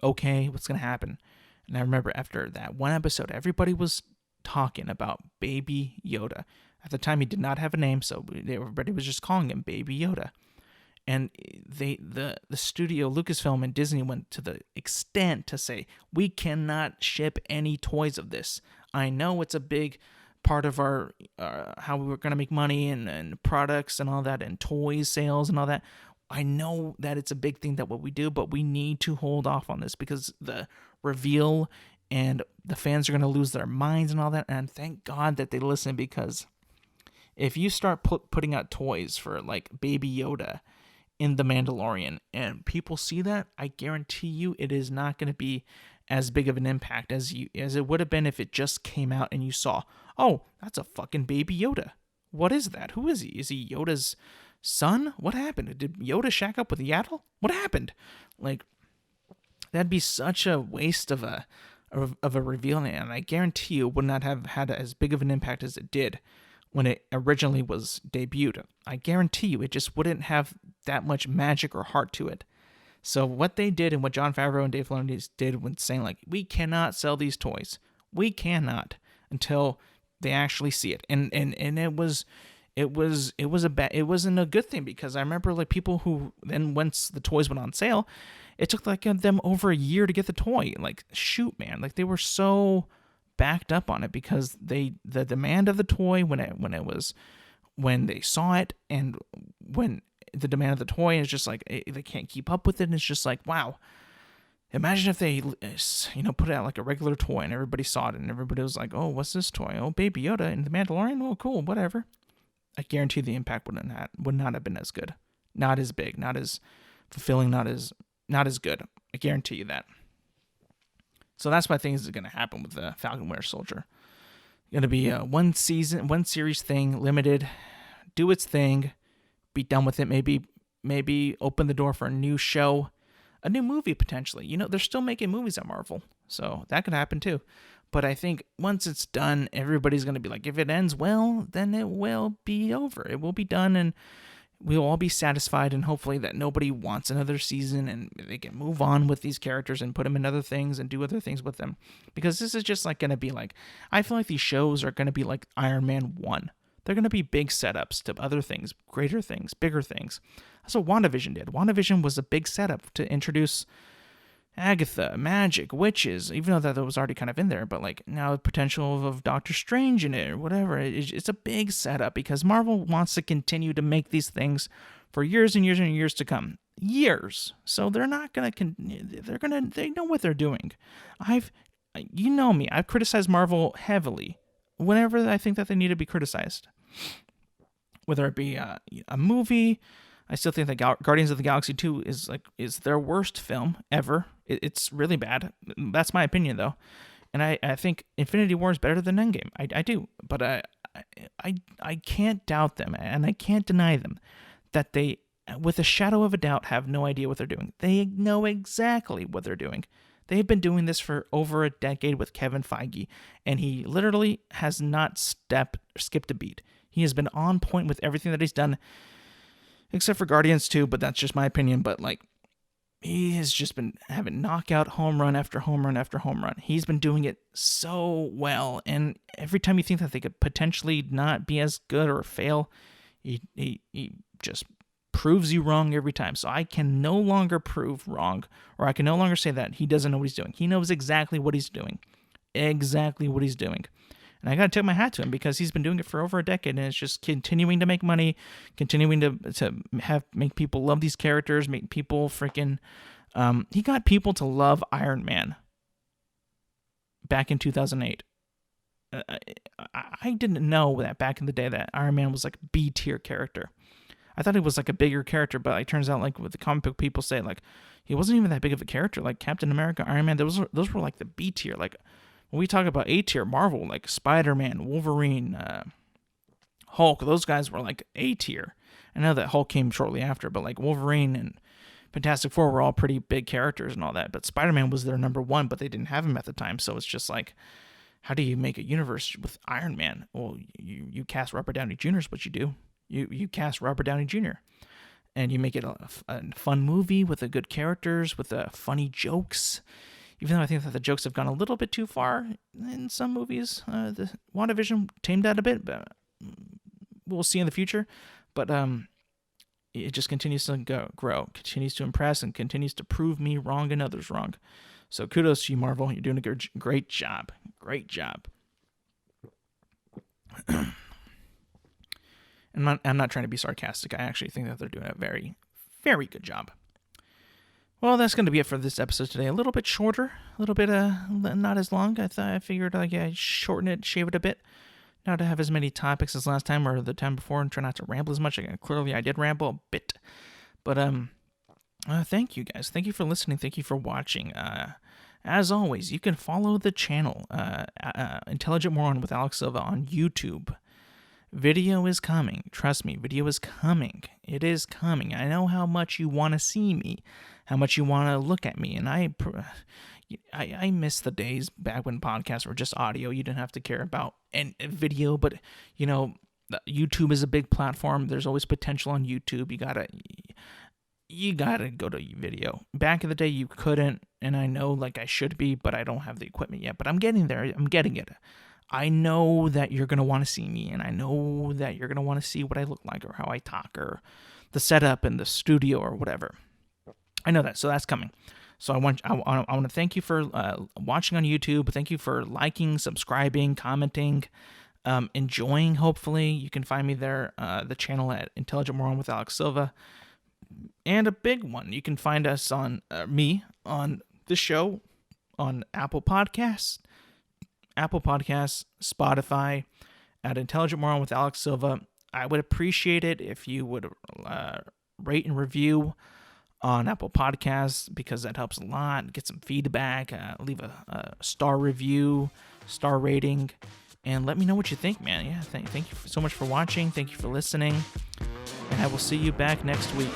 okay, what's going to happen? And I remember after that one episode, everybody was talking about Baby Yoda. At the time, he did not have a name, so everybody was just calling him Baby Yoda. And the studio, Lucasfilm and Disney, went to the extent to say, we cannot ship any toys of this. I know it's a big part of our how we were going to make money and products and all that, and toys sales and all that. I know that it's a big thing that what we do, but we need to hold off on this because the reveal and the fans are going to lose their minds and all that. And thank God that they listen, because if you start putting out toys for like Baby Yoda in The Mandalorian and people see that, I guarantee you it is not going to be as big of an impact as it would have been if it just came out and you saw, oh, that's a fucking Baby Yoda. What is that? Who is he? Is he Yoda's son? What happened? Did Yoda shack up with Yaddle? What happened? Like, that'd be such a waste of a reveal, and I guarantee you it would not have had as big of an impact as it did when it originally was debuted. I guarantee you it just wouldn't have that much magic or heart to it. So what they did and what Jon Favreau and Dave Filoni did when saying like, we cannot sell these toys. We cannot until they actually see it. And it wasn't a good thing, because I remember like people who then, once the toys went on sale, it took like them over a year to get the toy. Like, shoot, man, like they were so backed up on it because the demand of the toy when they saw it, and when the demand of the toy is just like they can't keep up with it, and it's just like, wow, imagine if they put it out like a regular toy and everybody saw it and everybody was like, oh, what's this toy? Oh, Baby Yoda and the Mandalorian. Oh, cool, whatever. I guarantee the impact would not have been as good, not as big, not as fulfilling, not as good. I guarantee you that. So that's what I think is going to happen with the Falcon Winter Soldier. Going to be a one series thing, limited, do its thing, be done with it. Maybe open the door for a new show, a new movie potentially. They're still making movies at Marvel, so that could happen too. But I think once it's done, everybody's going to be like, if it ends well, then it will be over. It will be done, and we'll all be satisfied, and hopefully that nobody wants another season, and they can move on with these characters and put them in other things and do other things with them. Because this is just like going to be like, I feel like these shows are going to be like Iron Man 1. They're going to be big setups to other things, greater things, bigger things. That's what WandaVision did. WandaVision was a big setup to introduce Agatha, magic, witches, even though that was already kind of in there, but like now the potential of Doctor Strange in it or whatever. It's a big setup because Marvel wants to continue to make these things for years and years and years to come. Years. So they're not going to, they know what they're doing. You know me, I've criticized Marvel heavily whenever I think that they need to be criticized. Whether it be a movie, I still think that Guardians of the Galaxy 2 is their worst film ever. It's really bad. That's my opinion, though. And I think Infinity War is better than Endgame. I do. But I can't doubt them, and I can't deny them, that they, with a shadow of a doubt, have no idea what they're doing. They know exactly what they're doing. They've been doing this for over a decade with Kevin Feige, and he literally has not skipped a beat. He has been on point with everything that he's done, except for Guardians 2, but that's just my opinion. But like, he has just been having knockout home run after home run after home run. He's been doing it so well, and every time you think that they could potentially not be as good or fail, he just proves you wrong every time. So I can no longer prove wrong, or I can no longer say that he doesn't know what he's doing. He knows exactly what he's doing. Exactly what he's doing. And I got to tip my hat to him because he's been doing it for over a decade, and it's just continuing to make money, continuing to make people love these characters, make people freaking... he got people to love Iron Man back in 2008. I didn't know that back in the day that Iron Man was like a B-tier character. I thought he was like a bigger character, but it turns out, like what the comic book people say, like he wasn't even that big of a character. Like Captain America, Iron Man, those were like the B-tier. Like when we talk about A-tier, Marvel, like Spider-Man, Wolverine, Hulk, those guys were like A-tier. I know that Hulk came shortly after, but like Wolverine and Fantastic Four were all pretty big characters and all that. But Spider-Man was their number one, but they didn't have him at the time. So it's just like, how do you make a universe with Iron Man? Well, you cast Robert Downey Jr. is what you do. You cast Robert Downey Jr. and you make it a fun movie with a good characters, with funny jokes. Even though I think that the jokes have gone a little bit too far in some movies. The WandaVision tamed that a bit, but we'll see in the future. But it just continues to grow, continues to impress, and continues to prove me wrong and others wrong. So kudos to you, Marvel. You're doing a great job. Great job. I'm not trying to be sarcastic. I actually think that they're doing a very, very good job. Well, that's going to be it for this episode today. A little bit shorter, a little bit not as long. I figured I'd shorten it, shave it a bit, not to have as many topics as last time or the time before, and try not to ramble as much. Clearly, I did ramble a bit, but thank you guys. Thank you for listening. Thank you for watching. As always, you can follow the channel, Intelligent Moron with Alex Silva on YouTube. Video is coming. Trust me, video is coming. It is coming. I know how much you want to see me, how much you want to look at me, and I miss the days back when podcasts were just audio. You didn't have to care about video, but you know, YouTube is a big platform. There's always potential on YouTube. You gotta go to video. Back in the day, you couldn't, and I know like I should be, but I don't have the equipment yet. But I'm getting there. I'm getting it. I know that you're going to want to see me, and I know that you're going to want to see what I look like or how I talk or the setup in the studio or whatever. I know that, so that's coming. So I want to thank you for watching on YouTube. Thank you for liking, subscribing, commenting, enjoying, hopefully. You can find me there, the channel at Intelligent Moron with Alex Silva. And a big one, you can find us on me on this show on Apple Podcasts, Spotify, at Intelligent Moron with Alex Silva. I would appreciate it if you would rate and review on Apple Podcasts, because that helps a lot. Get some feedback, leave a star review, star rating, and let me know what you think, man. Yeah, thank you so much for watching. Thank you for listening, and I will see you back next week.